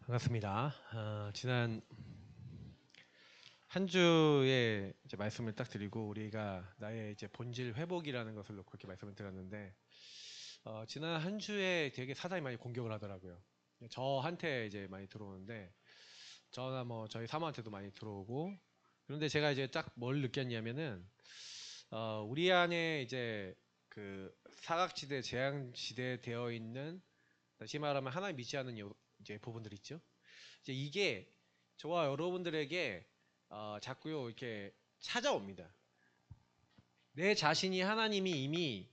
반갑습니다. 지난 한 주의 이제 말씀을 딱 드리고 우리가 나의 이제 본질 회복이라는 것을 놓고 이렇게 말씀을 드렸는데 지난 한 주에 되게 사단이 많이 공격을 하더라고요. 저한테 이제 많이 들어오는데 저나 뭐 저희 사모한테도 많이 들어오고 그런데 제가 이제 딱 뭘 느꼈냐면은 우리 안에 이제 그 사각지대 재앙지대 되어 있는 다시 말하면 하나님 믿지 않는 이제 부분들 있죠. 이제 이게 저와 여러분들에게 자꾸요 이렇게 찾아옵니다. 내 자신이 하나님이 이미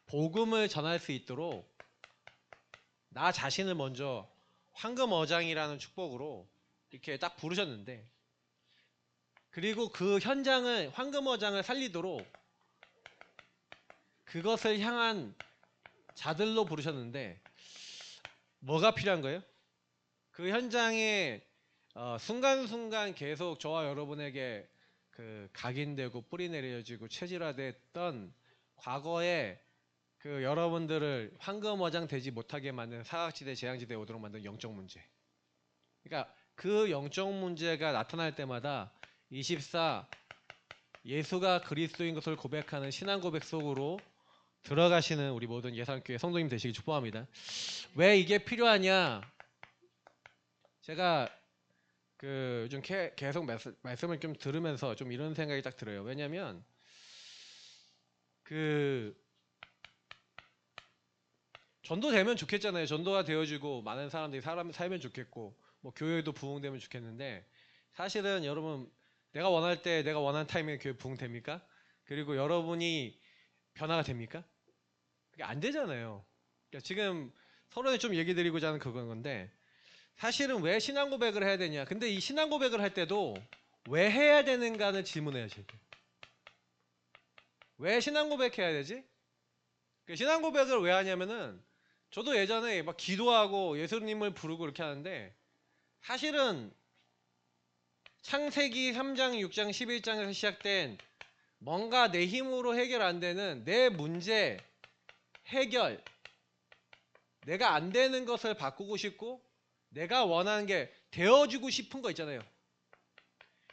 복음을 전할 수 있도록 나 자신을 먼저 황금어장이라는 축복으로 이렇게 딱 부르셨는데, 그리고 그 현장을 황금어장을 살리도록 그것을 향한 자들로 부르셨는데 뭐가 필요한 거예요? 그 현장에 순간순간 계속 저와 여러분에게 그 각인되고 뿌리 내려지고 체질화됐던 과거에 그 여러분들을 황금어장 되지 못하게 만든 사각지대 재앙지대에 오도록 만든 영적 문제. 그러니까 그 영적 문제가 나타날 때마다 24 예수가 그리스도인 것을 고백하는 신앙 고백 속으로 들어가시는 우리 모든 예산교회 성도님 되시기 축복합니다. 왜 이게 필요하냐? 제가 그 요즘 계속 말씀을 좀 들으면서 좀 이런 생각이 딱 들어요. 왜냐면 그 전도되면 좋겠잖아요. 전도가 되어지고 많은 사람들이 살면 좋겠고 뭐 교회도 부흥되면 좋겠는데, 사실은 여러분 내가 원할 때 내가 원하는 타이밍에 교회 부흥됩니까? 그리고 여러분이 변화가 됩니까? 그게 안 되잖아요. 그러니까 지금 서로에 좀 얘기 드리고자 하는 그건 건데, 사실은 왜 신앙 고백을 해야 되냐? 근데 이 신앙 고백을 할 때도 왜 해야 되는가는 질문해야지. 왜 신앙 고백해야 되지? 그 신앙 고백을 왜 하냐면은 저도 예전에 막 기도하고 예수님을 부르고 이렇게 하는데, 사실은 창세기 3장, 6장, 11장에서 시작된 뭔가 내 힘으로 해결 안 되는 내 문제 해결, 내가 안 되는 것을 바꾸고 싶고 내가 원하는 게 되어주고 싶은 거 있잖아요.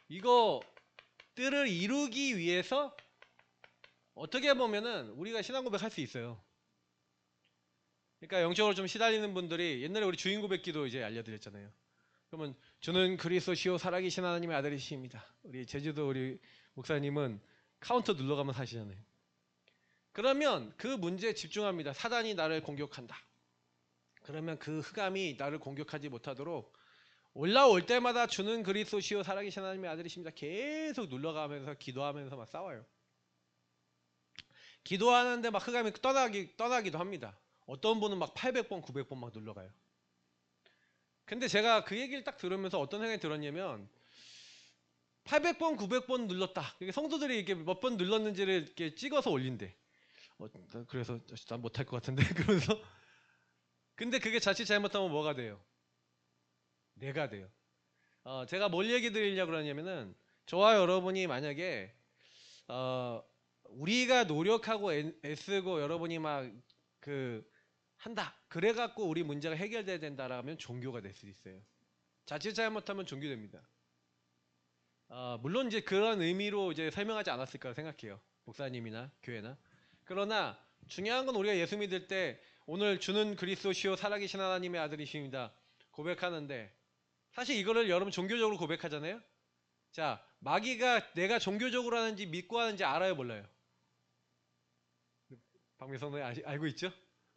이거들을 이루기 위해서 어떻게 보면은 우리가 신앙 고백할 수 있어요. 그러니까 영적으로 좀 시달리는 분들이 옛날에 우리 주인 고백 기도 이제 알려드렸잖아요. 그러면 저는 그리스도시요 살아계신 하나님의 아들이십니다. 우리 제주도 우리 목사님은 카운터 눌러가면 사시잖아요. 그러면 그 문제에 집중합니다. 사단이 나를 공격한다. 그러면 그 흑암이 나를 공격하지 못하도록 올라올 때마다 주는 그리스도시요 살아계신 하나님의 아들이십니다. 계속 눌러가면서 기도하면서 막 싸워요. 기도하는데 막 흑암이 떠나기도 합니다. 어떤 분은 막 800번, 900번 막 눌러가요. 근데 제가 그 얘기를 딱 들으면서 어떤 생각이 들었냐면 800번, 900번 눌렀다. 성도들이 이렇게 몇 번 눌렀는지를 이렇게 찍어서 올린대. 그래서 난 못할 것 같은데 그러면서 근데 그게 자칫 잘못하면 뭐가 돼요? 내가 돼요. 제가 뭘 얘기 드리려고 그러냐면은 저와 여러분이 만약에 어, 우리가 노력하고 애쓰고 여러분이 막 그 한다. 그래갖고 우리 문제가 해결돼야 된다라면 종교가 될 수 있어요. 자칫 잘못하면 종교됩니다. 물론 이제 그런 의미로 이제 설명하지 않았을까 생각해요. 목사님이나 교회나. 그러나 중요한 건 우리가 예수 믿을 때 오늘 주는 그리스도시요 살아계신 하나님의 아들이십니다. 고백하는데 사실 이거를 여러분 종교적으로 고백하잖아요. 자, 마귀가 내가 종교적으로 하는지 믿고 하는지 알아요, 몰라요? 박미성 알고 있죠?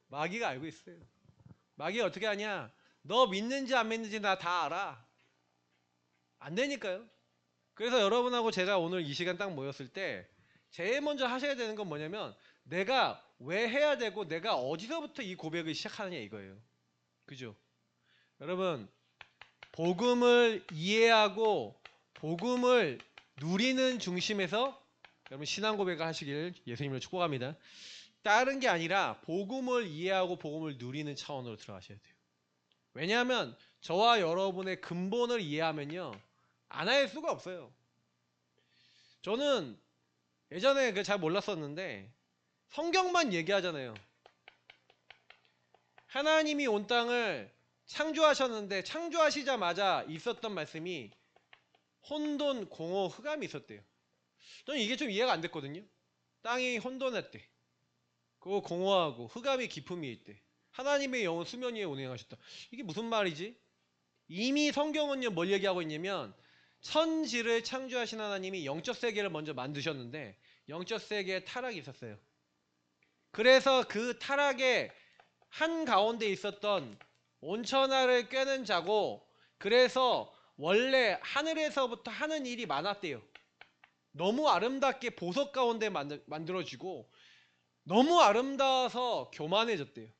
마귀가 알고 있어요. 마귀가 어떻게 하냐? 너 믿는지 안 믿는지 나 다 알아. 안 되니까요. 그래서 여러분하고 제가 오늘 이 시간 딱 모였을 때 제일 먼저 하셔야 되는 건 뭐냐면 내가 왜 해야 되고 내가 어디서부터 이 고백을 시작하느냐 이거예요. 그죠? 여러분 복음을 이해하고 복음을 누리는 중심에서 여러분 신앙 고백을 하시길 예수님으로 축복합니다. 다른 게 아니라 복음을 이해하고 복음을 누리는 차원으로 들어가셔야 돼요. 왜냐하면 저와 여러분의 근본을 이해하면요 안 할 수가 없어요. 저는 예전에 잘 몰랐었는데 성경만 얘기하잖아요. 하나님이 온 땅을 창조하셨는데 창조하시자마자 있었던 말씀이 혼돈, 공허, 흑암이 있었대요. 저는 이게 좀 이해가 안 됐거든요. 땅이 혼돈했대. 그거 공허하고 흑암이 깊음이 있대. 하나님의 영은 수면 위에 운행하셨다. 이게 무슨 말이지? 이미 성경은요 뭘 얘기하고 있냐면 천지를 창조하신 하나님이 영적 세계를 먼저 만드셨는데 영적 세계에 타락이 있었어요. 그래서 그 타락의 한가운데 있었던 온천하를 꿰는 자고, 그래서 원래 하늘에서부터 하는 일이 많았대요. 너무 아름답게 보석 가운데 만들어지고 너무 아름다워서 교만해졌대요.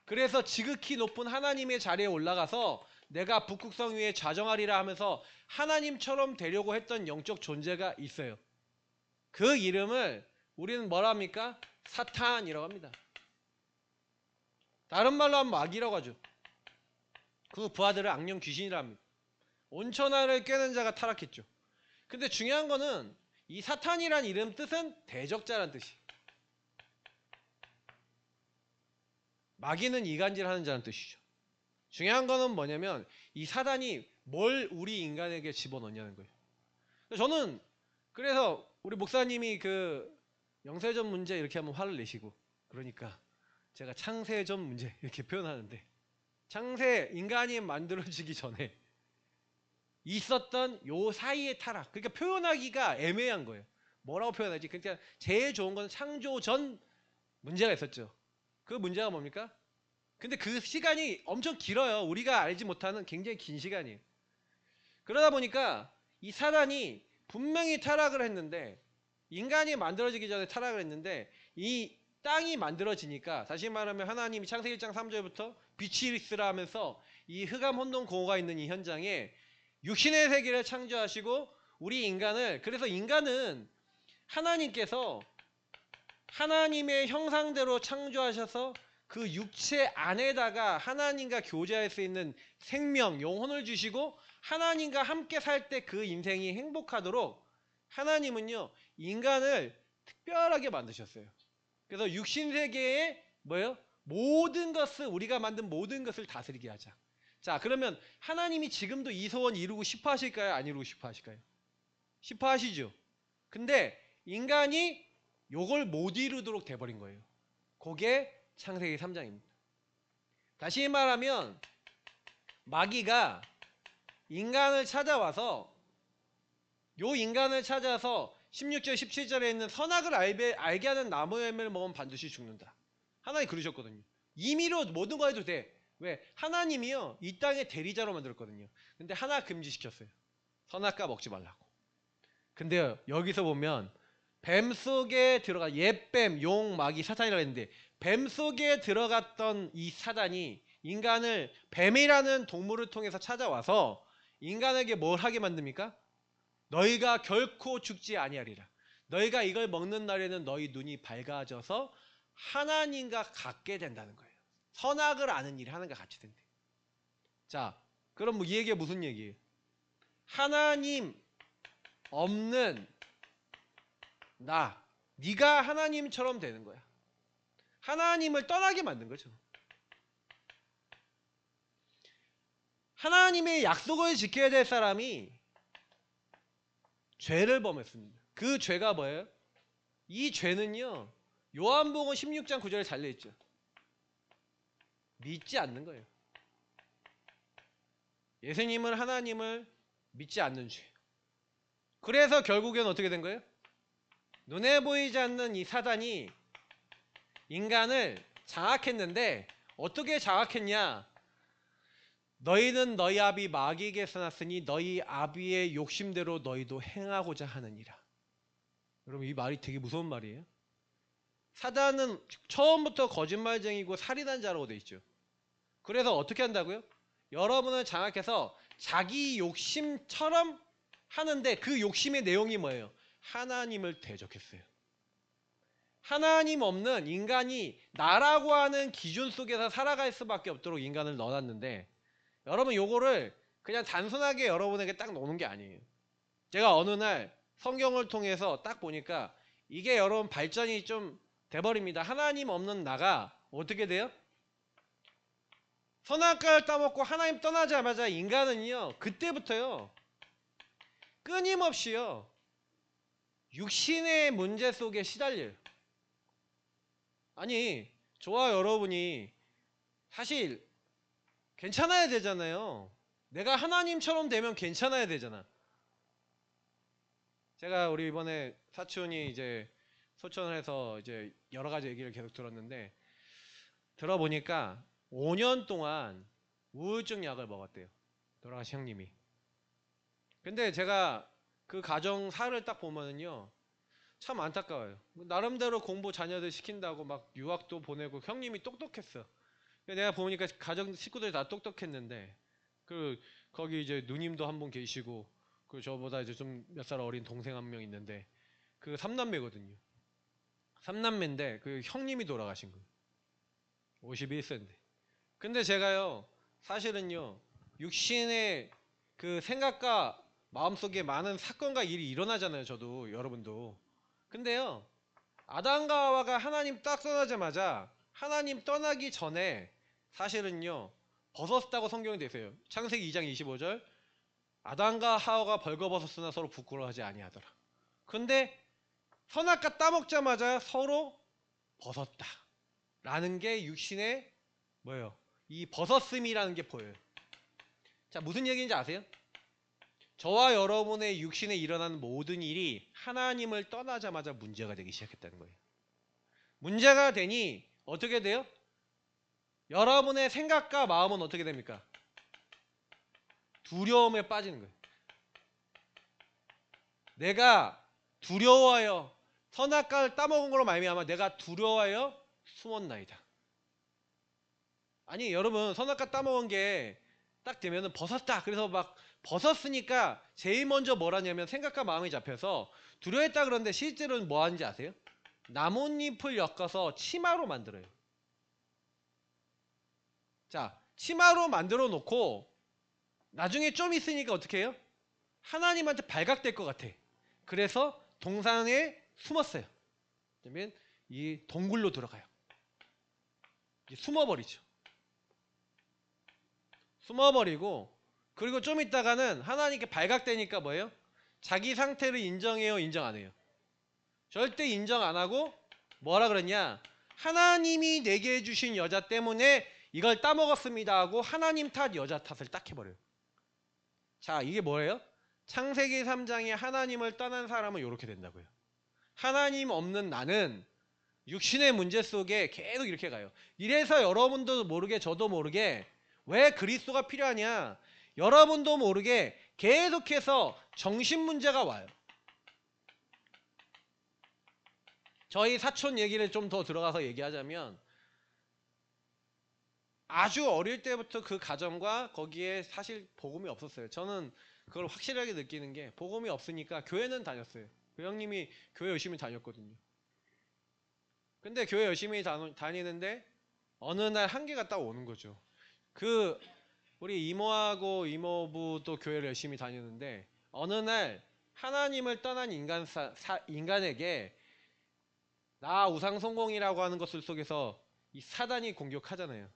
그래서 지극히 높은 하나님의 자리에 올라가서 내가 북극성 위에 좌정하리라 하면서 하나님처럼 되려고 했던 영적 존재가 있어요. 그 이름을 우리는 뭐라 합니까? 사탄이라고 합니다. 다른 말로 하면 마귀라고 하죠. 그 부하들을 악령 귀신이라 합니다. 온천하를 꿰는 자가 타락했죠. 근데 중요한 거는 이 사탄이란 이름 뜻은 대적자란 뜻이. 마귀는 이간질하는 자는 뜻이죠. 중요한 거는 뭐냐면 이 사단이 뭘 우리 인간에게 집어넣냐는 거예요. 저는 그래서 우리 목사님이 그 영세전 문제 이렇게 하면 화를 내시고, 그러니까 제가 창세전 문제 이렇게 표현하는데, 창세 인간이 만들어지기 전에 있었던 요 사이의 타락, 그러니까 표현하기가 애매한 거예요. 뭐라고 표현하지? 그러니까 제일 좋은 건 창조 전 문제가 있었죠. 그 문제가 뭡니까? 근데 그 시간이 엄청 길어요. 우리가 알지 못하는 굉장히 긴 시간이에요. 그러다 보니까 이 사단이 분명히 타락을 했는데, 인간이 만들어지기 전에 타락을 했는데, 이 땅이 만들어지니까, 다시 말하면 하나님이 창세기 1장 3절부터 빛이 있으라 하면서 이 흑암 혼돈 공허가 있는 이 현장에 육신의 세계를 창조하시고 우리 인간을, 그래서 인간은 하나님께서 하나님의 형상대로 창조하셔서 그 육체 안에다가 하나님과 교제할 수 있는 생명, 영혼을 주시고 하나님과 함께 살 때 그 인생이 행복하도록 하나님은요 인간을 특별하게 만드셨어요. 그래서 육신세계에 뭐예요? 모든 것을, 우리가 만든 모든 것을 다스리게 하자. 자, 그러면 하나님이 지금도 이 소원 이루고 싶어 하실까요? 안 이루고 싶어 하실까요? 싶어 하시죠. 근데 인간이 요걸 못 이루도록 돼버린 거예요. 그게 창세기 3장입니다. 다시 말하면 마귀가 인간을 찾아와서, 요 인간을 찾아서 16절 17절에 있는 선악을 알게 하는 나무 열매를 먹으면 반드시 죽는다. 하나님이 그러셨거든요. 임의로 모든 거 해도 돼. 왜? 하나님이요 이 땅의 대리자로 만들었거든요. 근데 하나 금지시켰어요. 선악과 먹지 말라고. 근데 여기서 보면 뱀 속에 들어가, 옛뱀, 용, 마귀, 사탄이라고 했는데 뱀 속에 들어갔던 이 사단이 인간을, 뱀이라는 동물을 통해서 찾아와서 인간에게 뭘 하게 만듭니까? 너희가 결코 죽지 아니하리라. 너희가 이걸 먹는 날에는 너희 눈이 밝아져서 하나님과 같게 된다는 거예요. 선악을 아는 일이 하나님과 같이 된대. 자, 그럼 뭐 이 얘기가 무슨 얘기예요? 하나님 없는 나, 네가 하나님처럼 되는 거야. 하나님을 떠나게 만든 거죠. 하나님의 약속을 지켜야 될 사람이 죄를 범했습니다. 그 죄가 뭐예요? 이 죄는요 요한복음 16장 9절에 달려있죠. 믿지 않는 거예요. 예수님을, 하나님을 믿지 않는 죄. 그래서 결국엔 어떻게 된 거예요? 눈에 보이지 않는 이 사단이 인간을 장악했는데, 어떻게 장악했냐? 너희는 너희 아비 마귀에게서 났으니 너희 아비의 욕심대로 너희도 행하고자 하느니라. 여러분, 이 말이 되게 무서운 말이에요. 사단은 처음부터 거짓말쟁이고 살인한 자라고 돼 있죠. 그래서 어떻게 한다고요? 여러분을 장악해서 자기 욕심처럼 하는데, 그 욕심의 내용이 뭐예요? 하나님을 대적했어요. 하나님 없는 인간이 나라고 하는 기준 속에서 살아갈 수밖에 없도록 인간을 넣어놨는데, 여러분 요거를 그냥 단순하게 여러분에게 딱 놓는 게 아니에요. 제가 어느 날 성경을 통해서 딱 보니까 이게 여러분 발전이 좀 돼버립니다. 하나님 없는 나가 어떻게 돼요? 선악과를 따먹고 하나님 떠나자마자 인간은요, 그때부터요, 끊임없이요, 육신의 문제 속에 시달려요. 아니, 저와 여러분이 사실 괜찮아야 되잖아요. 내가 하나님처럼 되면 괜찮아야 되잖아. 제가 우리 이번에 사촌이 이제 소천을 해서 이제 여러 가지 얘기를 계속 들었는데, 들어보니까 5년 동안 우울증 약을 먹었대요. 돌아가신 형님이. 근데 제가 그 가정사를 딱 보면은요, 참 안타까워요. 나름대로 공부 자녀들 시킨다고 막 유학도 보내고 형님이 똑똑했어. 내가 보니까 가정 식구들이 다 똑똑했는데, 그 거기 이제 누님도 한 분 계시고, 그 저보다 이제 좀 몇 살 어린 동생 한 명 있는데, 그 삼남매거든요. 삼남매인데 그 형님이 돌아가신 거예요. 51세인데. 근데 제가요, 사실은요, 육신의 그 생각과 마음속에 많은 사건과 일이 일어나잖아요. 저도, 여러분도. 근데요, 아담과 하와가 하나님 딱 떠나자마자 하나님 떠나기 전에 사실은요, 벗었다고 성경에 되어 있어요. 창세기 2장 25절, 아담과 하와가 벌거벗었으나 서로 부끄러워하지 아니하더라. 근데 선악과 따먹자마자 서로 벗었다 라는 게 육신의 뭐예요? 이 벗었음이라는 게 보여요. 자, 무슨 얘기인지 아세요? 저와 여러분의 육신에 일어나는 모든 일이 하나님을 떠나자마자 문제가 되기 시작했다는 거예요. 문제가 되니 어떻게 돼요? 여러분의 생각과 마음은 어떻게 됩니까? 두려움에 빠지는 거예요. 내가 두려워하여 선악과를 따먹은 걸로 말미암아 내가 두려워하여 숨었나이다. 아니, 여러분, 선악과 따먹은 게 딱 되면은 벗었다. 그래서 막 벗었으니까 제일 먼저 뭘 하냐면 생각과 마음이 잡혀서 두려워했다 그러는데 실제로는 뭐 하는지 아세요? 나뭇잎을 엮어서 치마로 만들어요. 자, 치마로 만들어 놓고 나중에 좀 있으니까 어떻게 해요? 하나님한테 발각될 것 같아. 그래서 동산에 숨었어요. 그러면 이 동굴로 들어가요. 숨어버리죠. 숨어버리고, 그리고 좀 있다가는 하나님께 발각되니까 뭐예요? 자기 상태를 인정해요, 인정 안 해요? 절대 인정 안 하고 뭐라 그랬냐? 하나님이 내게 해주신 여자 때문에 이걸 따먹었습니다 하고 하나님 탓, 여자 탓을 딱 해버려요. 자, 이게 뭐예요? 창세기 3장에 하나님을 떠난 사람은 이렇게 된다고요. 하나님 없는 나는 육신의 문제 속에 계속 이렇게 가요. 이래서 여러분도 모르게 저도 모르게 왜 그리스도가 필요하냐? 여러분도 모르게 계속해서 정신 문제가 와요. 저희 사촌 얘기를 좀 더 들어가서 얘기하자면, 아주 어릴 때부터 그 가정과 거기에 사실 복음이 없었어요. 저는 그걸 확실하게 느끼는 게, 복음이 없으니까 교회는 다녔어요. 그 형님이 교회 열심히 다녔거든요. 근데 교회 열심히 다니는데 어느 날 한계가 딱 오는 거죠. 그 우리 이모하고 이모부도 교회를 열심히 다니는데 어느 날 하나님을 떠난 인간에게 나 우상성공이라고 하는 것을 속에서 이 사단이 공격하잖아요.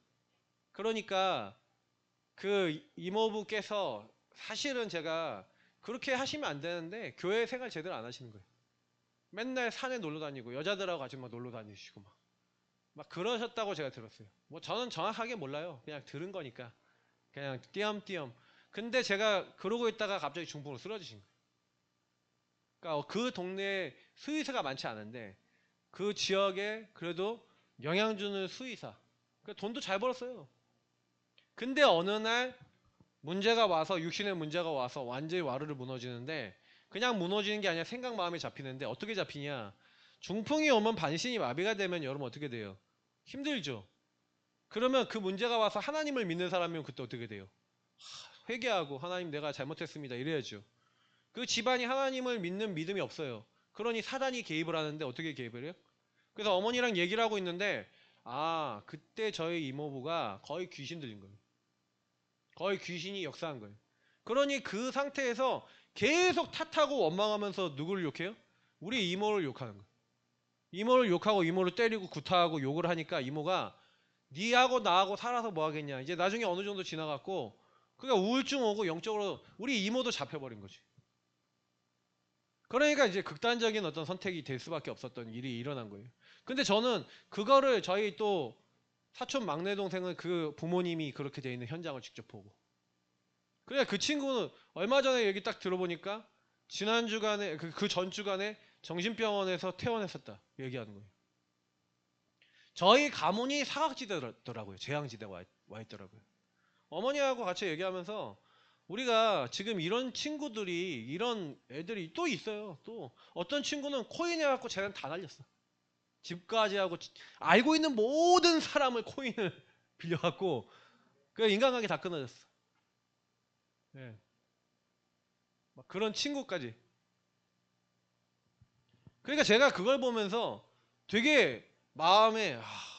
그러니까 그 이모부께서, 사실은 제가 그렇게 하시면 안 되는데 교회 생활 제대로 안 하시는 거예요. 맨날 산에 놀러 다니고 여자들하고 같이 막 놀러 다니시고 막 그러셨다고 제가 들었어요. 뭐 저는 정확하게 몰라요. 그냥 들은 거니까. 그냥 띄엄띄엄. 근데 제가 그러고 있다가 갑자기 중풍으로 쓰러지신 거예요. 그러니까 그 동네에 수의사가 많지 않은데 그 지역에 그래도 영양 주는 수의사. 돈도 잘 벌었어요. 근데 어느 날 문제가 와서, 육신의 문제가 와서 완전히 와르르 무너지는데, 그냥 무너지는 게 아니라 생각 마음이 잡히는데 어떻게 잡히냐? 중풍이 오면 반신이 마비가 되면 여러분 어떻게 돼요? 힘들죠. 그러면 그 문제가 와서 하나님을 믿는 사람이면 그때 어떻게 돼요? 회개하고 하나님 내가 잘못했습니다 이래야죠. 그 집안이 하나님을 믿는 믿음이 없어요. 그러니 사단이 개입을 하는데 어떻게 개입을 해요? 그래서 어머니랑 얘기를 하고 있는데, 아, 그때 저희 이모부가 거의 귀신 들린 거예요. 거의 귀신이 역사한 거예요. 그러니 그 상태에서 계속 탓하고 원망하면서 누구를 욕해요? 우리 이모를 욕하는 거예요. 이모를 욕하고 이모를 때리고 구타하고 욕을 하니까 이모가 니하고 나하고 살아서 뭐 하겠냐. 이제 나중에 어느 정도 지나갔고 그러니까 우울증 오고 영적으로 우리 이모도 잡혀버린 거지. 그러니까 이제 극단적인 어떤 선택이 될 수밖에 없었던 일이 일어난 거예요. 근데 저는 그거를 저희 또 사촌 막내 동생은 그 부모님이 그렇게 돼 있는 현장을 직접 보고. 그러니까 그 친구는 얼마 전에 얘기 딱 들어보니까 지난 주간에 그 전 주간에 정신병원에서 퇴원했었다 얘기하는 거예요. 저희 가문이 사각지대더라고요. 재앙지대에 와 있더라고요. 어머니하고 같이 얘기하면서 우리가 지금 이런 친구들이 이런 애들이 또 있어요. 또 어떤 친구는 코인 해갖고 재산 다 날렸어. 집까지 하고 알고 있는 모든 사람을 코인을 빌려갖고 그 인간관계 다 끊어졌어. 예. 막 그런 친구까지. 그러니까 제가 그걸 보면서 되게 마음에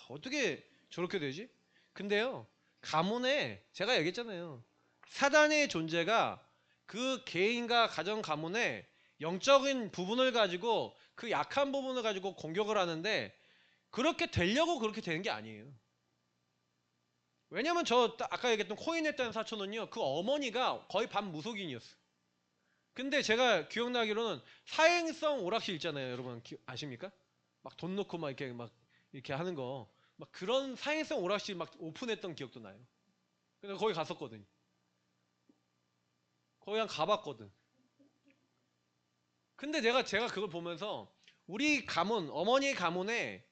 어떻게 저렇게 되지? 근데요 가문에 제가 얘기했잖아요. 사단의 존재가 그 개인과 가정 가문의 영적인 부분을 가지고 그 약한 부분을 가지고 공격을 하는데 그렇게 되려고 그렇게 되는 게 아니에요. 왜냐면 저 아까 얘기했던 코인 했다는 사촌은요 그 어머니가 거의 반무속인이었어. 근데 제가 기억나기로는 사행성 오락실 있잖아요. 여러분 아십니까? 막 돈 넣고 막 이렇게 하는 거 막 그런 사행성 오락실 막 오픈했던 기억도 나요. 근데 거기 갔었거든. 거기 한 가봤거든. 근데 제가 그걸 보면서 우리 가문 어머니 가문에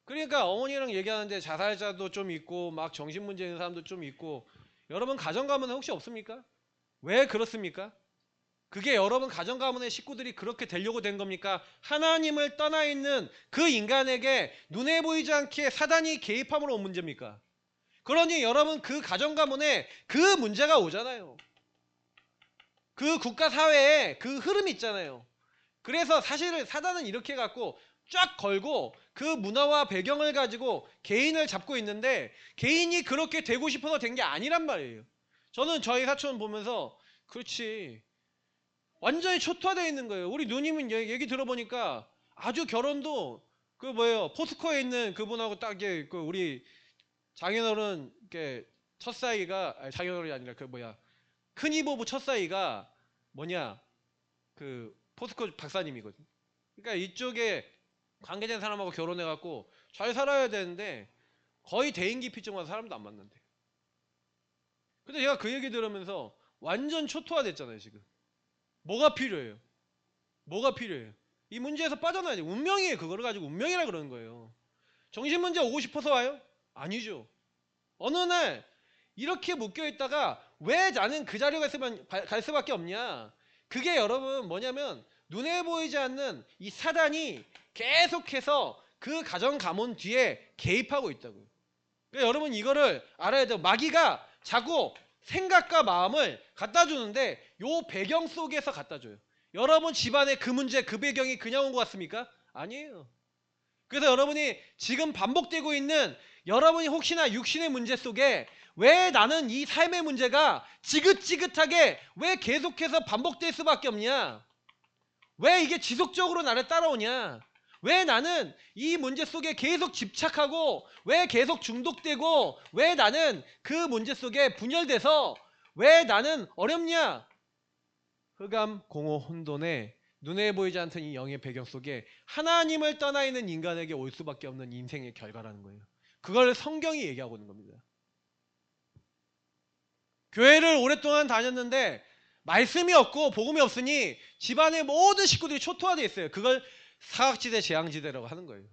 그러니까 어머니랑 얘기하는데 자살자도 좀 있고 막 정신 문제 있는 사람도 좀 있고 여러분 가정 가문에 혹시 없습니까? 왜 그렇습니까? 그게 여러분 가정 가문의 식구들이 그렇게 되려고 된 겁니까? 하나님을 떠나 있는 그 인간에게 눈에 보이지 않게 사단이 개입함으로 온 문제입니까? 그러니 여러분 그 가정 가문에 그 문제가 오잖아요. 그 국가 사회에 그 흐름이 있잖아요. 그래서 사실은 사단은 이렇게 갖고 쫙 걸고 그 문화와 배경을 가지고 개인을 잡고 있는데 개인이 그렇게 되고 싶어서 된 게 아니란 말이에요. 저는 저희 사촌 보면서 그렇지 완전히 초토화되어 있는 거예요. 우리 누님은 얘기 들어보니까 아주 결혼도 그 뭐예요 포스코에 있는 그분하고 딱 이게 그 우리 장인어른 이렇게 첫 사이가 아니, 장인어른이 아니라 그 뭐야 큰이보부 첫 사이가 뭐냐 그 포스코 박사님이거든. 그러니까 이쪽에 관계된 사람하고 결혼해갖고 잘 살아야 되는데 거의 대인기피증 와서 사람도 안 만난대. 근데 제가 그 얘기 들으면서 완전 초토화됐잖아요 지금. 뭐가 필요해요? 뭐가 필요해요? 이 문제에서 빠져나야지. 운명이에요. 그거를 가지고 운명이라 그러는 거예요. 정신문제 오고 싶어서 와요? 아니죠. 어느 날 이렇게 묶여있다가 왜 나는 그 자리에 갈 수밖에 없냐. 그게 여러분 뭐냐면 눈에 보이지 않는 이 사단이 계속해서 그 가정 가문 뒤에 개입하고 있다고요. 그러니까 여러분 이거를 알아야 돼요. 마귀가 자꾸 생각과 마음을 갖다 주는데 요 배경 속에서 갖다 줘요. 여러분 집안에 그 문제 그 배경이 그냥 온 것 같습니까? 아니에요. 그래서 여러분이 지금 반복되고 있는 여러분이 혹시나 육신의 문제 속에 왜 나는 이 삶의 문제가 지긋지긋하게 왜 계속해서 반복될 수밖에 없냐? 왜 이게 지속적으로 나를 따라오냐? 왜 나는 이 문제 속에 계속 집착하고 왜 계속 중독되고 왜 나는 그 문제 속에 분열돼서 왜 나는 어렵냐? 흑암, 공허, 혼돈의 눈에 보이지 않던 이 영의 배경 속에 하나님을 떠나 있는 인간에게 올 수밖에 없는 인생의 결과라는 거예요. 그걸 성경이 얘기하고 있는 겁니다. 교회를 오랫동안 다녔는데 말씀이 없고 복음이 없으니 집안의 모든 식구들이 초토화되어 있어요. 그걸 사각지대 재앙지대라고 하는 거예요.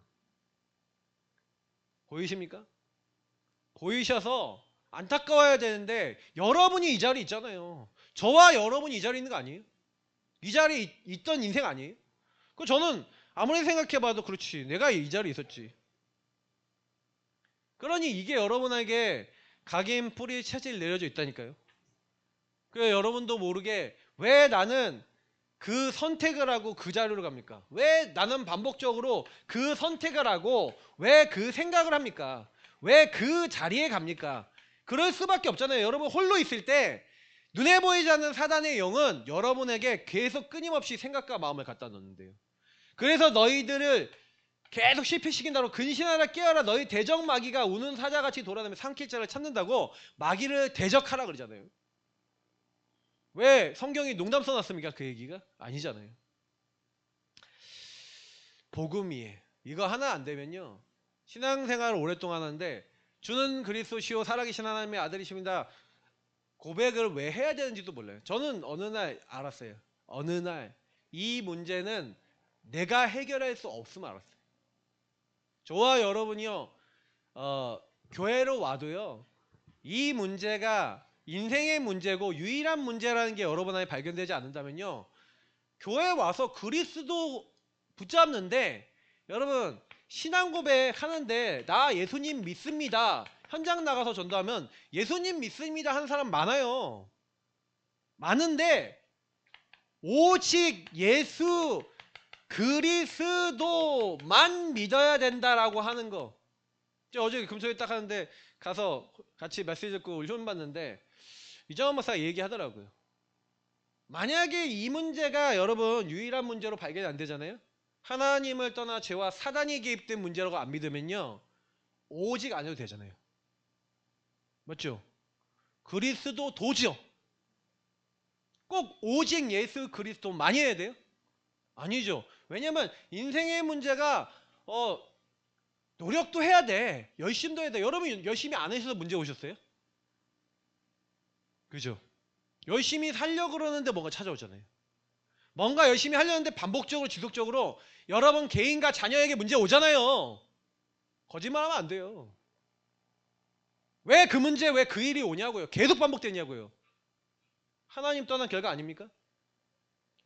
보이십니까? 보이셔서 안타까워야 되는데 여러분이 이 자리에 있잖아요. 저와 여러분이 이 자리에 있는 거 아니에요? 이 자리에 있던 인생 아니에요? 그 저는 아무리 생각해봐도 그렇지. 내가 이 자리에 있었지. 그러니 이게 여러분에게 각인 뿌리 체질 내려져 있다니까요. 그래 여러분도 모르게 왜 나는 그 선택을 하고 그 자리로 갑니까? 왜 나는 반복적으로 그 선택을 하고 왜 그 생각을 합니까? 왜 그 자리에 갑니까? 그럴 수밖에 없잖아요. 여러분 홀로 있을 때 눈에 보이지 않는 사단의 영은 여러분에게 계속 끊임없이 생각과 마음을 갖다 놓는데요. 그래서 너희들을 계속 실패시킨다고 근신하라 깨어라 너희 대적 마귀가 우는 사자같이 돌아다니며 삼킬 자를 찾는다고 마귀를 대적하라 그러잖아요. 왜 성경이 농담 써놨습니까? 그 얘기가? 아니잖아요. 복음이에요. 이거 하나 안 되면요. 신앙생활을 오랫동안 하는데 주는 그리스도시요 살아계신 하나님의 아들이십니다. 고백을 왜 해야 되는지도 몰라요. 저는 어느 날 알았어요. 어느 날 이 문제는 내가 해결할 수 없음을 알았어요. 저와 여러분이요. 교회로 와도요. 이 문제가 인생의 문제고 유일한 문제라는 게 여러분 안에 발견되지 않는다면요. 교회 와서 그리스도 붙잡는데 여러분 신앙 고백 하는데 나 예수님 믿습니다. 현장 나가서 전도하면 예수님 믿습니다 하는 사람 많아요. 많은데 오직 예수 그리스도만 믿어야 된다라고 하는 거. 어제 금토일 딱 하는데 가서 같이 메시지 듣고 훈련 받는데 이정환 목사가 얘기하더라고요. 만약에 이 문제가 여러분 유일한 문제로 발견이 안 되잖아요. 하나님을 떠나 죄와 사단이 개입된 문제라고 안 믿으면요. 오직 안 해도 되잖아요. 맞죠? 그리스도 도죠. 꼭 오직 예수 그리스도 많이 해야 돼요? 아니죠. 왜냐면 인생의 문제가 노력도 해야 돼. 열심도 해야 돼. 여러분 열심히 안 하셔서 문제 오셨어요? 그죠? 열심히 살려고 그러는데 뭔가 찾아오잖아요. 뭔가 열심히 하려는데 반복적으로 지속적으로 여러분 개인과 자녀에게 문제 오잖아요. 거짓말하면 안 돼요. 왜 그 문제 왜 그 일이 오냐고요. 계속 반복되냐고요. 하나님 떠난 결과 아닙니까?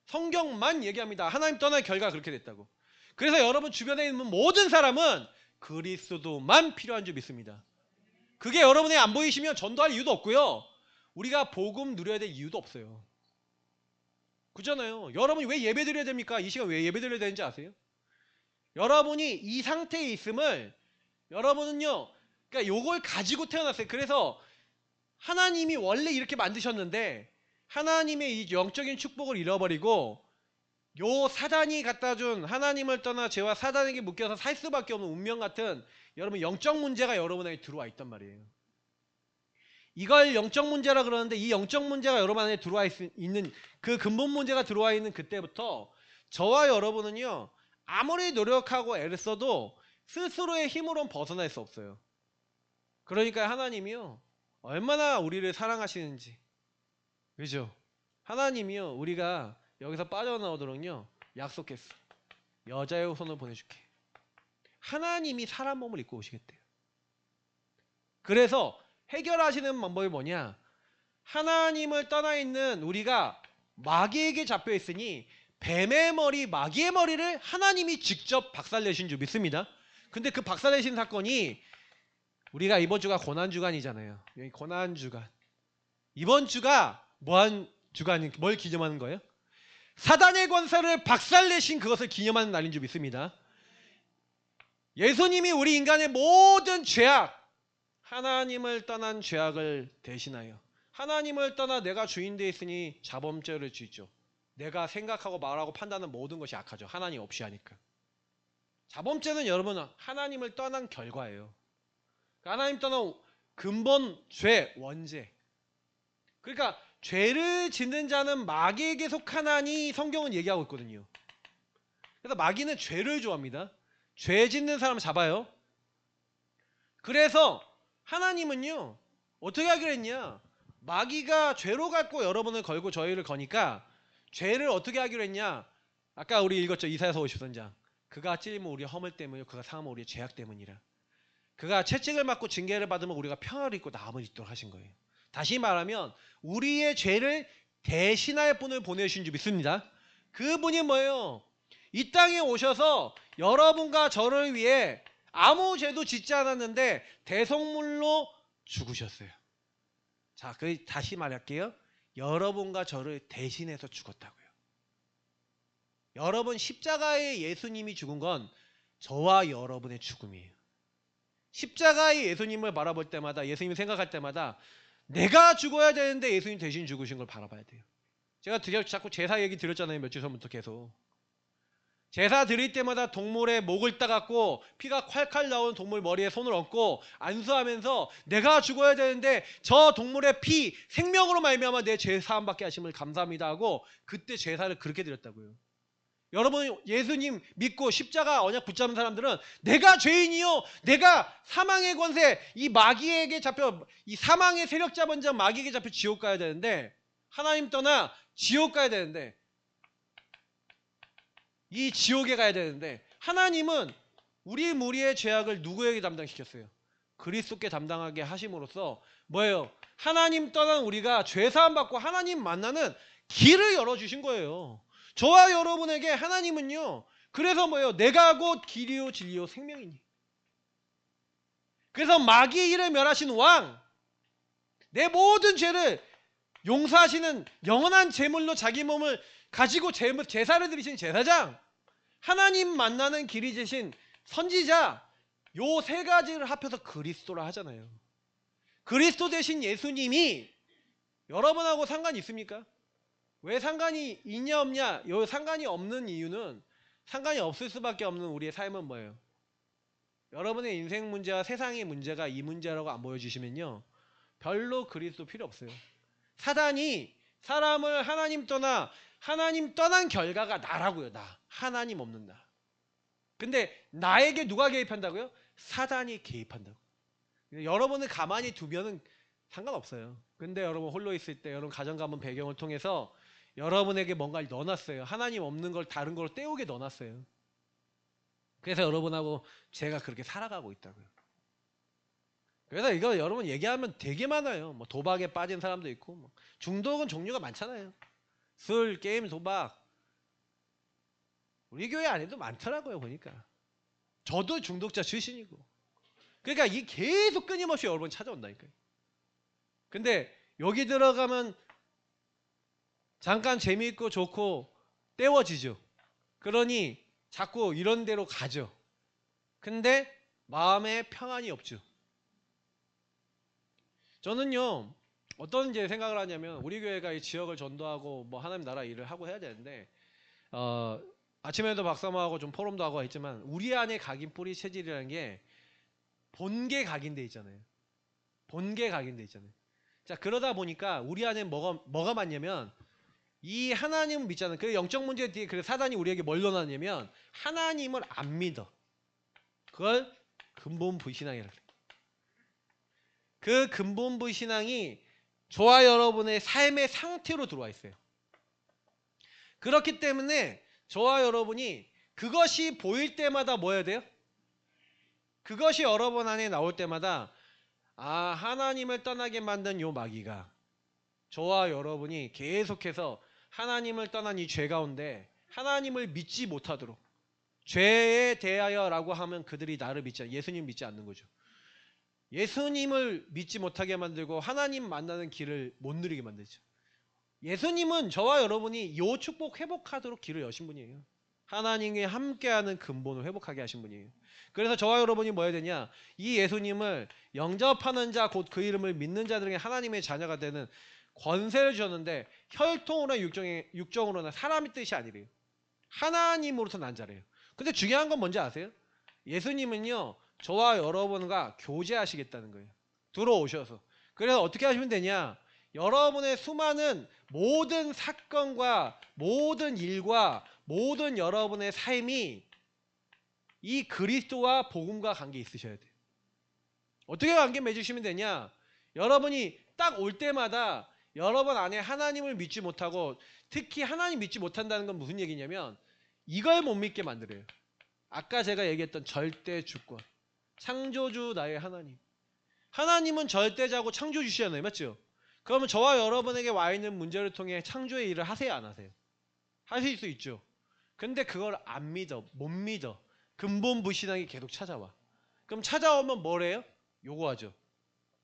성경만 얘기합니다. 하나님 떠난 결과 그렇게 됐다고. 그래서 여러분 주변에 있는 모든 사람은 그리스도만 필요한 줄 믿습니다. 그게 여러분이 안 보이시면 전도할 이유도 없고요. 우리가 복음 누려야 될 이유도 없어요. 그잖아요. 여러분이 왜 예배 드려야 됩니까? 이 시간 왜 예배 드려야 되는지 아세요? 여러분이 이 상태에 있음을 여러분은요. 그러니까 요걸 가지고 태어났어요. 그래서 하나님이 원래 이렇게 만드셨는데 하나님의 이 영적인 축복을 잃어버리고 요 사단이 갖다준 하나님을 떠나 죄와 사단에게 묶여서 살 수밖에 없는 운명 같은 여러분 영적 문제가 여러분 안에 들어와 있단 말이에요. 이걸 영적 문제라 그러는데 이 영적 문제가 여러분 안에 들어와 있는 그 근본 문제가 들어와 있는 그때부터 저와 여러분은요. 아무리 노력하고 애를 써도 스스로의 힘으로는 벗어날 수 없어요. 그러니까 하나님이요. 얼마나 우리를 사랑하시는지. 그죠? 하나님이요. 우리가 여기서 빠져나오도록요. 약속했어. 여자의 손을 보내줄게. 하나님이 사람 몸을 입고 오시겠대요. 그래서 해결하시는 방법이 뭐냐? 하나님을 떠나 있는 우리가 마귀에게 잡혀 있으니 뱀의 머리, 마귀의 머리를 하나님이 직접 박살내신 줄 믿습니다. 근데 그 박살내신 사건이 우리가 이번 주가 고난주간이잖아요. 여기 고난주간. 이번 주가 뭐한 주간, 뭘 기념하는 거예요? 사단의 권세를 박살내신 그것을 기념하는 날인 줄 믿습니다. 예수님이 우리 인간의 모든 죄악, 하나님을 떠난 죄악을 대신하여 하나님을 떠나 내가 주인 되어 있으니 자범죄를 짓죠. 내가 생각하고 말하고 판단하는 모든 것이 악하죠. 하나님 없이 하니까. 자범죄는 여러분 하나님을 떠난 결과예요. 하나님 떠난 근본 죄, 원죄. 그러니까 죄를 짓는 자는 마귀에게 속하나니 성경은 얘기하고 있거든요. 그래서 마귀는 죄를 좋아합니다. 죄 짓는 사람 잡아요. 그래서 하나님은요. 어떻게 하기로 했냐. 마귀가 죄로 갖고 여러분을 걸고 저희를 거니까 죄를 어떻게 하기로 했냐. 아까 우리 읽었죠. 이사야서 53장. 그가 찔리면 우리의 허물 때문이요 그가 상하면 우리의 죄악 때문이라. 그가 채찍을 맞고 징계를 받으면 우리가 평화를 입고 나음을 입도록 하신 거예요. 다시 말하면 우리의 죄를 대신할 분을 보내주신 줄 믿습니다. 그분이 뭐예요? 이 땅에 오셔서 여러분과 저를 위해 아무 죄도 짓지 않았는데 대속물로 죽으셨어요. 자, 다시 말할게요. 여러분과 저를 대신해서 죽었다고요. 여러분 십자가에 예수님이 죽은 건 저와 여러분의 죽음이에요. 십자가의 예수님을 바라볼 때마다 예수님을 생각할 때마다 내가 죽어야 되는데 예수님 대신 죽으신 걸 바라봐야 돼요. 제가 자꾸 제사 얘기 드렸잖아요. 며칠 전부터 계속. 제사 드릴 때마다 동물의 목을 따갖고 피가 콸콸 나오는 동물 머리에 손을 얹고 안수하면서 내가 죽어야 되는데 저 동물의 피 생명으로 말미암아 내 죄 사함 받게 하심을 감사합니다 하고 그때 제사를 그렇게 드렸다고요. 여러분 예수님 믿고 십자가 언약 붙잡은 사람들은 내가 죄인이요, 내가 사망의 권세, 이 마귀에게 잡혀, 이 사망의 세력 잡은 자 마귀에게 잡혀 지옥 가야 되는데, 하나님 떠나 지옥 가야 되는데, 이 지옥에 가야 되는데, 하나님은 우리 무리의 죄악을 누구에게 담당시켰어요? 그리스도께 담당하게 하심으로써 뭐예요? 하나님 떠난 우리가 죄사함 받고 하나님 만나는 길을 열어주신 거예요. 저와 여러분에게 하나님은요, 그래서 뭐예요? 내가 곧 길이요 진리요 생명이니. 그래서 마귀의 일을 멸하신 왕, 내 모든 죄를 용서하시는 영원한 제물로 자기 몸을 가지고 제사를 드리신 제사장, 하나님 만나는 길이 되신 선지자, 요 세 가지를 합해서 그리스도라 하잖아요. 그리스도 되신 예수님이 여러분하고 상관이 있습니까? 왜 상관이 있냐 없냐? 요 상관이 없는 이유는, 상관이 없을 수밖에 없는 우리의 삶은 뭐예요? 여러분의 인생 문제와 세상의 문제가 이 문제라고 안 보여주시면요, 별로 그리스도 필요 없어요. 사단이 사람을 하나님 떠난 결과가 나라고요. 나. 하나님 없는 나. 근데 나에게 누가 개입한다고요? 사단이 개입한다고. 여러분을 가만히 두면은 상관없어요. 근데 여러분 홀로 있을 때 여러분 가정 가문 배경을 통해서 여러분에게 뭔가를 넣어놨어요. 하나님 없는 걸 다른 걸로 때우게 넣어놨어요. 그래서 여러분하고 제가 그렇게 살아가고 있다고요. 그래서 이거 여러분 얘기하면 되게 많아요. 뭐 도박에 빠진 사람도 있고, 뭐 중독은 종류가 많잖아요. 술, 게임, 도박. 우리 교회 안에도 많더라고요, 보니까. 저도 중독자 출신이고. 그러니까 이 계속 끊임없이 여러분 찾아온다니까요. 근데 여기 들어가면 잠깐 재미있고 좋고 때워지죠. 그러니 자꾸 이런 데로 가죠. 근데 마음에 평안이 없죠. 저는요, 어떤 이제 생각을 하냐면, 우리 교회가 이 지역을 전도하고 뭐 하나님 나라 일을 하고 해야 되는데, 아침에도 박사모하고 좀 포럼도 하고 했지만, 우리 안에 각인 뿌리 체질이라는 게 본계 각인돼 있잖아요. 본계 각인돼 있잖아요. 자, 그러다 보니까 우리 안에 뭐가 많냐면, 이 하나님을 믿잖아요. 그 영적 문제 뒤에 그 사단이 우리에게 뭘 넣어놨냐면, 하나님을 안 믿어. 그걸 근본 불신앙이라고 해요. 그 근본 불신앙이 저와 여러분의 삶의 상태로 들어와 있어요. 그렇기 때문에 저와 여러분이 그것이 보일 때마다 뭐 해야 돼요? 그것이 여러분 안에 나올 때마다, 아, 하나님을 떠나게 만든 요 마귀가 저와 여러분이 계속해서 하나님을 떠난 이 죄 가운데 하나님을 믿지 못하도록, 죄에 대하여라고 하면 그들이 나를 믿지 않는, 예수님 믿지 않는 거죠. 예수님을 믿지 못하게 만들고 하나님 만나는 길을 못 누리게 만들죠. 예수님은 저와 여러분이 요 축복 회복하도록 길을 여신 분이에요. 하나님이 함께하는 근본을 회복하게 하신 분이에요. 그래서 저와 여러분이 뭐 해야 되냐? 이 예수님을 영접하는 자, 곧 그 이름을 믿는 자들에게 하나님의 자녀가 되는 권세를 주셨는데, 혈통으로나 육정으로나 사람의 뜻이 아니래요. 하나님으로서 난 자래요. 근데 중요한 건 뭔지 아세요? 예수님은요, 저와 여러분과 교제하시겠다는 거예요. 들어오셔서. 그래서 어떻게 하시면 되냐? 여러분의 수많은 모든 사건과 모든 일과 모든 여러분의 삶이 이 그리스도와 복음과 관계 있으셔야 돼요. 어떻게 관계 맺으시면 되냐? 여러분이 딱 올 때마다 여러분 안에 하나님을 믿지 못하고, 특히 하나님 믿지 못한다는 건 무슨 얘기냐면, 이걸 못 믿게 만들어요. 아까 제가 얘기했던 절대 주권. 창조주 나의 하나님. 하나님은 절대자고 창조주시잖아요. 맞죠? 그러면 저와 여러분에게 와 있는 문제를 통해 창조의 일을 하세요, 안 하세요? 하실 수 있죠. 근데 그걸 안 믿어, 못 믿어. 근본 불신앙이 계속 찾아와. 그럼 찾아오면 뭐래요? 요구하죠.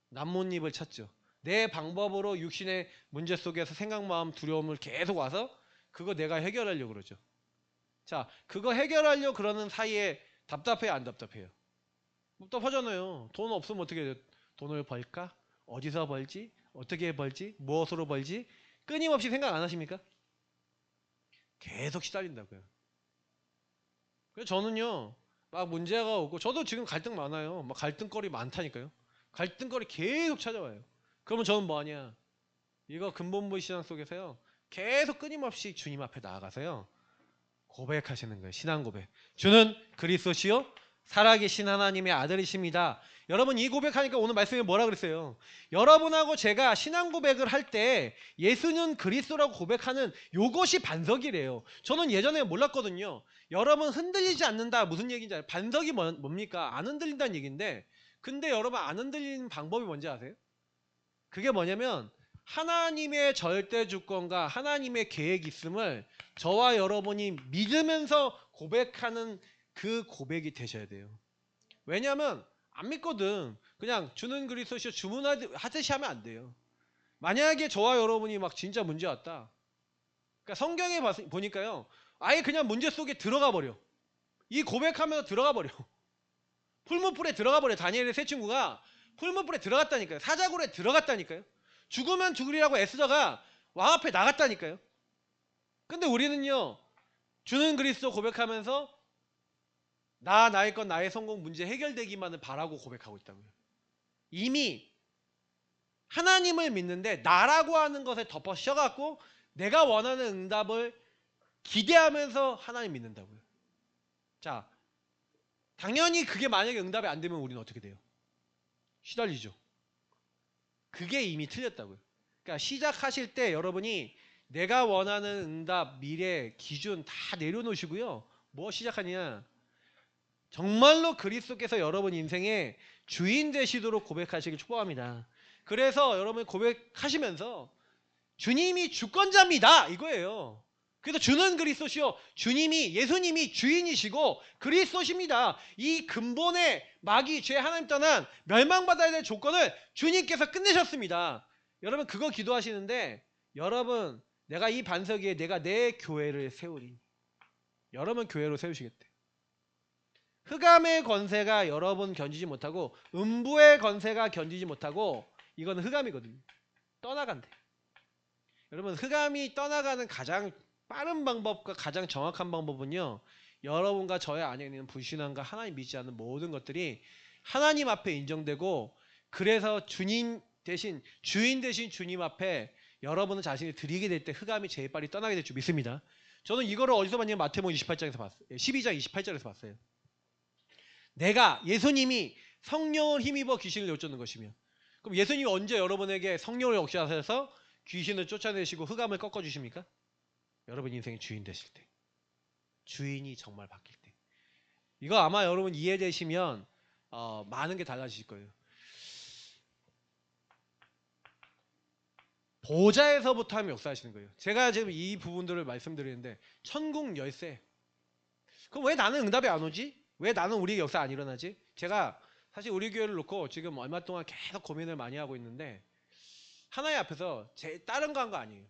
남못입을 찾죠. 내 방법으로 육신의 문제 속에서 생각, 마음, 두려움을 계속 와서 그거 내가 해결하려고 그러죠. 자, 그거 해결하려고 그러는 사이에 답답해요, 안 답답해요? 답답하잖아요. 돈 없으면 어떻게 해요? 돈을 벌까? 어디서 벌지? 어떻게 벌지? 무엇으로 벌지? 끊임없이 생각 안 하십니까? 계속 시달린다고요. 그래서 저는요 막 문제가 오고 저도 지금 갈등 많아요. 막 갈등거리 많다니까요. 갈등거리 계속 찾아와요. 그러면 저는 뭐하냐? 이거 근본부의 신앙 속에서요 계속 끊임없이 주님 앞에 나아가서요 고백하시는 거예요. 신앙 고백. 주는 그리스도시요 살아계신 하나님의 아들이십니다. 여러분 이 고백하니까 오늘 말씀에 뭐라 그랬어요? 여러분하고 제가 신앙 고백을 할 때 예수는 그리스도라고 고백하는 요것이 반석이래요. 저는 예전에 몰랐거든요. 여러분 흔들리지 않는다 무슨 얘기인지 알아요? 반석이 뭡니까? 안 흔들린다는 얘기인데 근데 여러분 안 흔들리는 방법이 뭔지 아세요? 그게 뭐냐면 하나님의 절대 주권과 하나님의 계획이 있음을 저와 여러분이 믿으면서 고백하는 그 고백이 되셔야 돼요. 왜냐하면 안 믿거든. 그냥 주는 그리스도시요 주문하듯이 하면 안 돼요. 만약에 저와 여러분이 막 진짜 문제 왔다. 그러니까 성경에 보니까요. 아예 그냥 문제 속에 들어가 버려. 이 고백하면서 들어가 버려. 풀무불에 들어가 버려. 다니엘의 세 친구가 풀무불에 들어갔다니까요. 사자굴에 들어갔다니까요. 죽으면 죽으리라고 애쓰다가 왕 앞에 나갔다니까요. 근데 우리는요. 주는 그리스도 고백하면서 나의 것 나의 성공 문제 해결되기만을 바라고 고백하고 있다고요. 이미 하나님을 믿는데 나라고 하는 것에 덮어 씌워갖고 내가 원하는 응답을 기대하면서 하나님 믿는다고요. 자, 당연히 그게 만약에 응답이 안 되면 우리는 어떻게 돼요? 시달리죠. 그게 이미 틀렸다고요. 그러니까 시작하실 때 여러분이 내가 원하는 응답, 미래, 기준 다 내려놓으시고요. 뭐 시작하냐? 정말로 그리스도께서 여러분 인생의 주인 되시도록 고백하시길 축복합니다. 그래서 여러분 고백하시면서 주님이 주권자입니다. 이거예요. 그래서 주는 그리스도시요. 주님이 예수님이 주인이시고 그리스도십니다. 이 근본의 마귀 죄 하나님 떠난 멸망받아야 될 조건을 주님께서 끝내셨습니다. 여러분 그거 기도하시는데 여러분 내가 이 반석 위에 내가 내 교회를 세우리. 여러분 교회로 세우시겠대. 흑암의 권세가 여러분 견디지 못하고 음부의 권세가 견디지 못하고 이건 흑암이거든요. 떠나간대. 여러분 흑암이 떠나가는 가장 빠른 방법과 가장 정확한 방법은요. 여러분과 저의 안에 있는 불신앙과 하나님 믿지 않는 모든 것들이 하나님 앞에 인정되고 그래서 주님 대신 주인 대신 주님 앞에 여러분은 자신을 드리게 될 때 흑암이 제일 빨리 떠나게 될 줄 믿습니다. 저는 이거를 어디서 봤냐면 마태복음 28장에서 봤어요. 12장 28절에서 봤어요. 내가 예수님이 성령을 힘입어 귀신을 내쫓는 것이며 그럼 예수님이 언제 여러분에게 성령을 역사하셔서 귀신을 쫓아내시고 흑암을 꺾어주십니까? 여러분 인생의 주인 되실 때 주인이 정말 바뀔 때 이거 아마 여러분 이해되시면 많은 게 달라지실 거예요. 보좌에서부터 하면 역사하시는 거예요. 제가 지금 이 부분들을 말씀드리는데 천국 열쇠 그럼 왜 나는 응답이 안 오지? 왜 나는 우리 역사 안 일어나지? 제가 사실 우리 교회를 놓고 지금 얼마 동안 계속 고민을 많이 하고 있는데 하나님 앞에서 다른 거 한 거 아니에요.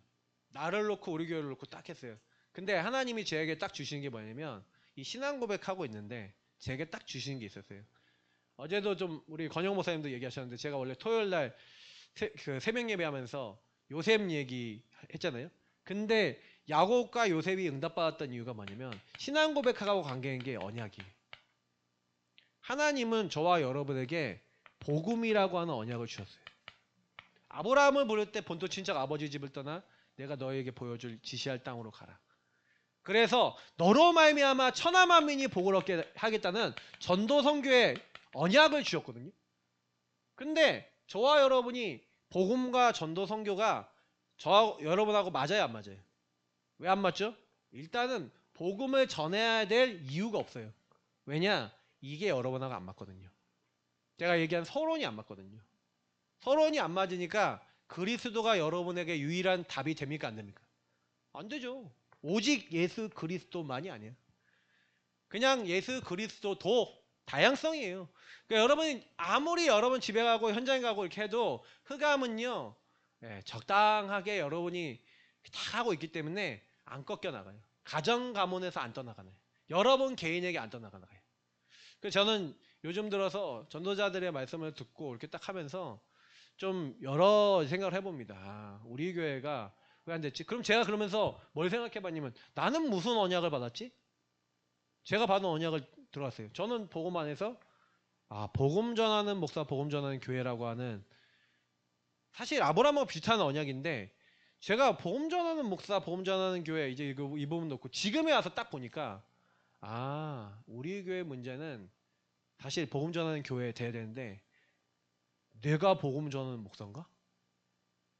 나를 놓고 우리 교회를 놓고 딱 했어요. 근데 하나님이 제게 딱 주시는 게 뭐냐면 이 신앙 고백하고 있는데 제게 딱 주시는 게 있었어요. 어제도 좀 우리 권영 목사님도 얘기하셨는데 제가 원래 토요일 날 새벽 예배하면서 요셉 얘기 했잖아요. 근데 야곱과 요셉이 응답받았던 이유가 뭐냐면 신앙 고백하고 관계인 게 언약이에요. 하나님은 저와 여러분에게 복음이라고 하는 언약을 주셨어요. 아브라함을 부를 때 본토 친척 아버지 집을 떠나 내가 너에게 보여줄 지시할 땅으로 가라. 그래서 너로 말미암아 천하 만민이 복을 얻게 하겠다는 전도 선교의 언약을 주셨거든요. 근데 저와 여러분이 복음과 전도 선교가 저와 여러분하고 맞아요, 안 맞아요? 왜 안 맞죠? 일단은 복음을 전해야 될 이유가 없어요. 왜냐? 이게 여러분하고 안 맞거든요. 제가 얘기한 서론이 안 맞거든요. 서론이 안 맞으니까 그리스도가 여러분에게 유일한 답이 됩니까? 안 됩니까? 안 되죠. 오직 예수 그리스도만이 아니에요. 그냥 예수 그리스도도 다양성이에요. 그러니까 여러분이 아무리 여러분 집에 가고 현장에 가고 이렇게 해도 흑암은요 적당하게 여러분이 다 하고 있기 때문에 안 꺾여 나가요. 가정 가문에서 안 떠나가나요. 여러분 개인에게 안 떠나가나요. 그래서 저는 요즘 들어서 전도자들의 말씀을 듣고 이렇게 딱 하면서 좀 여러 생각을 해봅니다. 우리 교회가 왜 안 됐지? 그럼 제가 그러면서 뭘 생각해봤냐면 나는 무슨 언약을 받았지? 제가 받은 언약을 들어갔어요. 저는 복음 안에서 복음 전하는 목사, 복음 전하는 교회라고 하는 사실 아브라함하고 비슷한 언약인데 제가 복음 전하는 목사, 복음 전하는 교회 이제 이 부분 놓고 지금에 와서 딱 보니까 우리 교회 문제는 사실 복음 전하는 교회에 돼야 되는데 내가 복음 전하는 목사인가?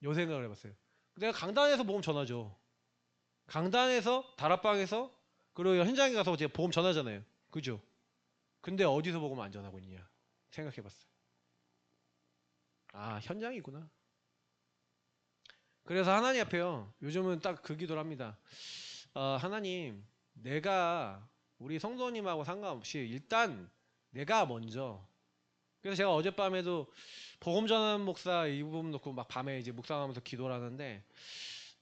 요 생각을 해봤어요. 내가 강단에서 복음 전하죠. 강단에서 다락방에서 그리고 현장에 가서 제가 복음 전하잖아요. 그죠? 근데 어디서 복음 안 전하고 있냐 생각해봤어요. 현장이구나. 그래서 하나님 앞에요. 요즘은 딱 그 기도를 합니다. 하나님, 내가 우리 성도님하고 상관없이 일단 내가 먼저. 그래서 제가 어젯밤에도 복음 전하는 목사 이 부분 놓고 막 밤에 이제 묵상하면서 기도를 하는데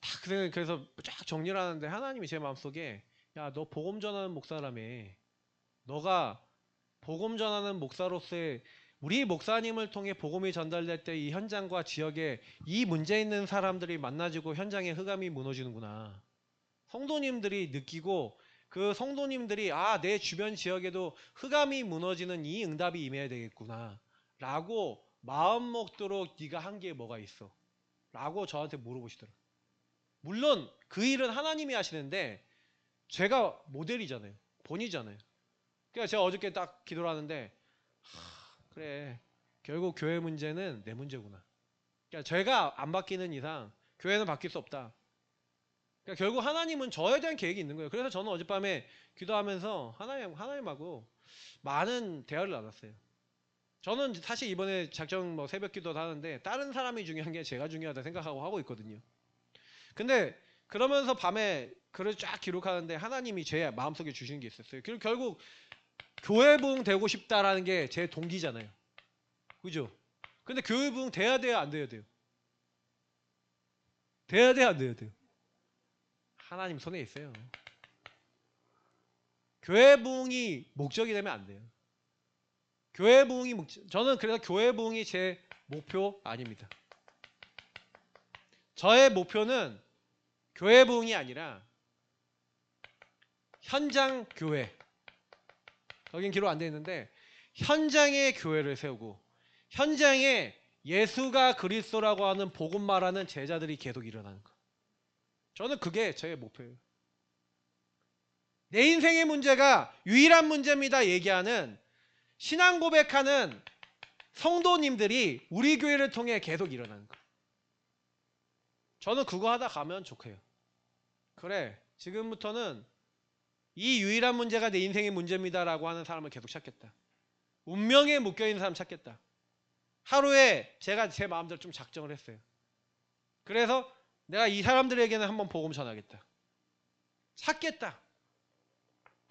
딱 그래서 쫙 정리를 하는데 하나님이 제 마음속에 야, 너 복음 전하는 목사라며. 너가 복음 전하는 목사로서의 우리 목사님을 통해 복음이 전달될 때 이 현장과 지역에 이 문제 있는 사람들이 만나지고 현장에 흑암이 무너지는구나. 성도님들이 느끼고 그 성도님들이 내 주변 지역에도 흑암이 무너지는 이 응답이 임해야 되겠구나 라고 마음 먹도록 네가 한 게 뭐가 있어 라고 저한테 물어보시더라고요. 물론 그 일은 하나님이 하시는데 제가 모델이잖아요. 본이잖아요. 그러니까 제가 어저께 딱 기도를 하는데 그래, 결국 교회 문제는 내 문제구나. 그러니까 제가 안 바뀌는 이상 교회는 바뀔 수 없다. 그러니까 결국 하나님은 저에 대한 계획이 있는 거예요. 그래서 저는 어젯밤에 기도하면서 하나님하고 많은 대화를 나눴어요. 저는 사실 이번에 작정 새벽 기도도 하는데 다른 사람이 중요한 게 제가 중요하다 생각하고 하고 있거든요. 근데 그러면서 밤에 글을 쫙 기록하는데 하나님이 제 마음속에 주시는 게 있었어요. 그리고 결국 교회 부흥 되고 싶다라는 게 제 동기잖아요. 그죠? 근데 교회 부흥 돼야 돼요, 안 돼야 돼요? 돼야 돼요, 안 돼야 돼요? 하나님 손에 있어요. 교회 부흥이 목적이 되면 안 돼요. 교회 부흥이 저는 그래서 교회 부흥이 제 목표 아닙니다. 저의 목표는 교회 부흥이 아니라 현장 교회. 여긴 기록 안 돼 있는데 현장의 교회를 세우고 현장에 예수가 그리스도라고 하는 복음 말하는 제자들이 계속 일어나는 거. 저는 그게 저의 목표예요. 내 인생의 문제가 유일한 문제입니다 얘기하는 신앙 고백하는 성도님들이 우리 교회를 통해 계속 일어나는 거. 저는 그거 하다 가면 좋게요. 그래, 지금부터는 이 유일한 문제가 내 인생의 문제입니다 라고 하는 사람을 계속 찾겠다. 운명에 묶여있는 사람 찾겠다. 하루에 제가 제 마음대로 좀 작정을 했어요. 그래서 내가 이 사람들에게는 한번 복음 전하겠다. 찾겠다.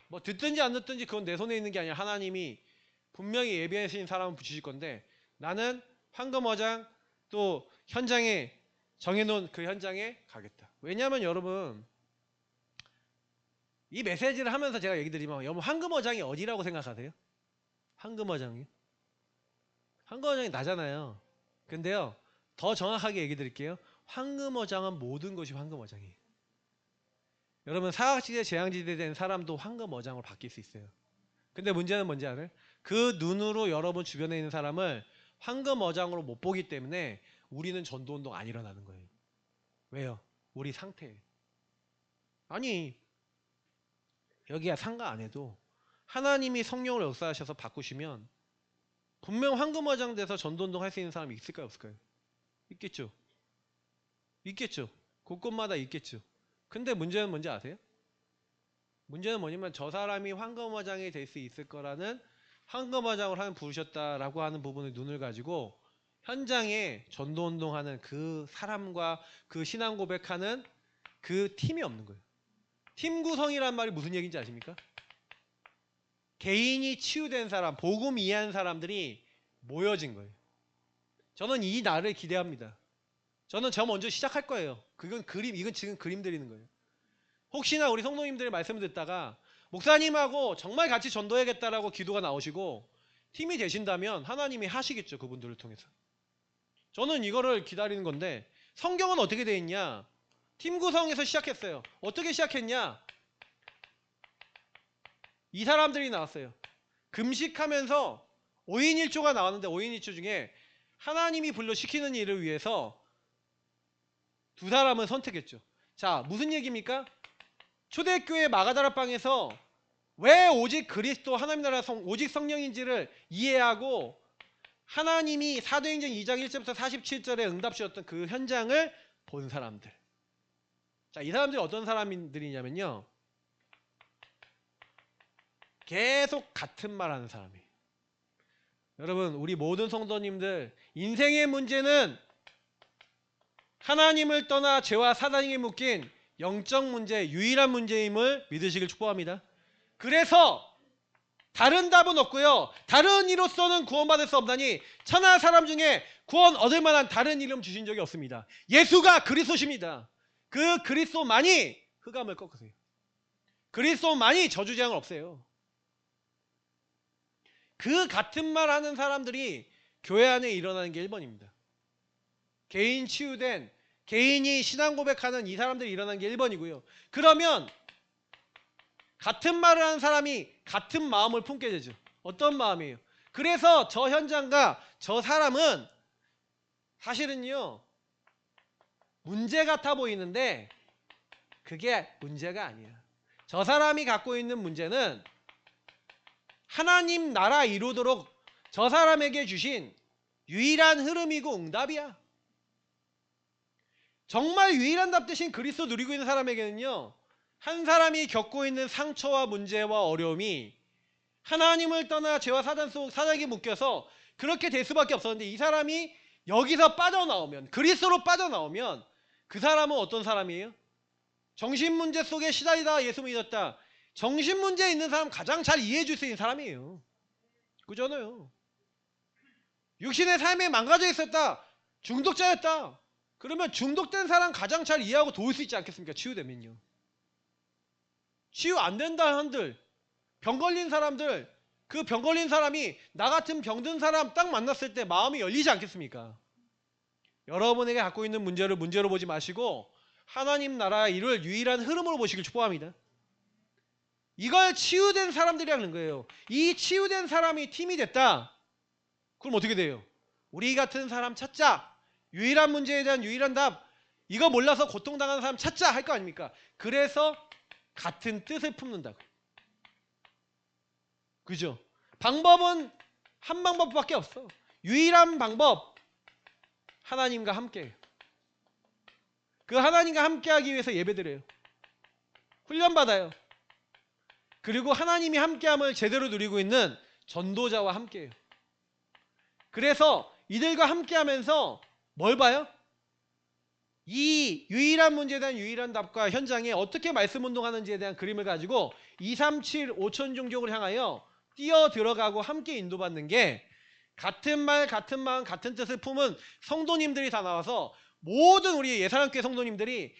뭐 듣든지 안 듣든지 그건 내 손에 있는 게 아니라 하나님이 분명히 예비하신 사람은 붙이실 건데 나는 황금어장 또 현장에 정해놓은 그 현장에 가겠다. 왜냐하면 여러분 이 메시지를 하면서 제가 얘기 드리면 여러분 황금어장이 어디라고 생각하세요? 황금어장이요? 황금어장이 나잖아요. 근데요 더 정확하게 얘기 드릴게요. 황금어장은 모든 것이 황금어장이에요. 여러분 사각지대 재앙지대 된 사람도 황금어장으로 바뀔 수 있어요. 근데 문제는 뭔지 알아요? 그 눈으로 여러분 주변에 있는 사람을 황금어장으로 못 보기 때문에 우리는 전도운동 안 일어나는 거예요. 왜요? 우리 상태예요. 아니 여기야 상가 안 해도 하나님이 성령을 역사하셔서 바꾸시면 분명 황금어장 돼서 전도운동 할 수 있는 사람이 있을까요 없을까요? 있겠죠. 있겠죠. 곳곳마다 있겠죠. 근데 문제는 뭔지 아세요? 문제는 뭐냐면 저 사람이 황금어장이 될 수 있을 거라는 황금어장을 하면 부르셨다라고 하는 부분을 눈을 가지고 현장에 전도운동하는 그 사람과 그 신앙 고백하는 그 팀이 없는 거예요. 팀 구성이란 말이 무슨 얘기인지 아십니까? 개인이 치유된 사람, 복음 이해한 사람들이 모여진 거예요. 저는 이 날을 기대합니다. 저는 저 먼저 시작할 거예요. 이건 지금 그림 드리는 거예요. 혹시나 우리 성도님들의 말씀을 듣다가 목사님하고 정말 같이 전도해야겠다라고 기도가 나오시고 팀이 되신다면 하나님이 하시겠죠. 그분들을 통해서. 저는 이거를 기다리는 건데 성경은 어떻게 되어 있냐? 팀 구성에서 시작했어요. 어떻게 시작했냐? 이 사람들이 나왔어요. 금식하면서 5인 1조가 나왔는데 5인 1조 중에 하나님이 불러 시키는 일을 위해서 두 사람을 선택했죠. 자, 무슨 얘기입니까? 초대교회 마가다라방에서 왜 오직 그리스도 하나님 나라 오직 성령인지를 이해하고 하나님이 사도행전 2장 1절부터 47절에 응답 주셨던 그 현장을 본 사람들. 자, 이 사람들이 어떤 사람들이냐면요, 계속 같은 말 하는 사람이에요. 여러분, 우리 모든 성도님들, 인생의 문제는 하나님을 떠나 죄와 사단에게 묶인 영적 문제, 유일한 문제임을 믿으시길 축복합니다. 그래서 다른 답은 없고요, 다른 이로서는 구원받을 수 없나니 천하 사람 중에 구원 얻을 만한 다른 이름 주신 적이 없습니다. 예수가 그리스도십니다. 그 그리스도만이 흑암을 꺾으세요. 그리스도만이 저주재앙을 없애요. 그 같은 말 하는 사람들이 교회 안에 일어나는 게 1번입니다. 개인 치유된, 개인이 신앙 고백하는 이 사람들이 일어나는 게 1번이고요. 그러면 같은 말을 하는 사람이 같은 마음을 품게 되죠. 어떤 마음이에요? 그래서 저 현장과 저 사람은 사실은요, 문제 같아 보이는데 그게 문제가 아니야. 저 사람이 갖고 있는 문제는 하나님 나라 이루도록 저 사람에게 주신 유일한 흐름이고 응답이야. 정말 유일한 답 대신 그리스도 누리고 있는 사람에게는요, 한 사람이 겪고 있는 상처와 문제와 어려움이 하나님을 떠나 죄와 사단 속 사단에게 묶여서 그렇게 될 수밖에 없었는데, 이 사람이 여기서 빠져나오면, 그리스도로 빠져나오면 그 사람은 어떤 사람이에요? 정신문제 속에 시달리다 예수 믿었다. 정신문제 있는 사람 가장 잘 이해해 줄 수 있는 사람이에요. 그잖아요. 육신의 삶에 망가져 있었다. 중독자였다. 그러면 중독된 사람 가장 잘 이해하고 도울 수 있지 않겠습니까? 치유되면요. 치유 안 된다 한들, 병 걸린 사람들, 그 병 걸린 사람이 나 같은 병든 사람 딱 만났을 때 마음이 열리지 않겠습니까? 여러분에게 갖고 있는 문제를 문제로 보지 마시고 하나님 나라의 일을 유일한 흐름으로 보시길 축복합니다. 이걸 치유된 사람들이 하는 거예요. 이 치유된 사람이 팀이 됐다. 그럼 어떻게 돼요? 우리 같은 사람 찾자. 유일한 문제에 대한 유일한 답. 이거 몰라서 고통당하는 사람 찾자 할 거 아닙니까? 그래서 같은 뜻을 품는다고. 그죠? 방법은 한 방법밖에 없어. 유일한 방법, 하나님과 함께해요. 그 하나님과 함께하기 위해서 예배드려요. 훈련받아요. 그리고 하나님이 함께함을 제대로 누리고 있는 전도자와 함께해요. 그래서 이들과 함께하면서 뭘 봐요? 이 유일한 문제에 대한 유일한 답과 현장에 어떻게 말씀 운동하는지에 대한 그림을 가지고 237 5천 종족을 향하여 뛰어 들어가고 함께 인도받는 게, 같은 말 같은 마음 같은 뜻을 품은 성도님들이 다 나와서 모든 우리 예사랑교회 성도님들이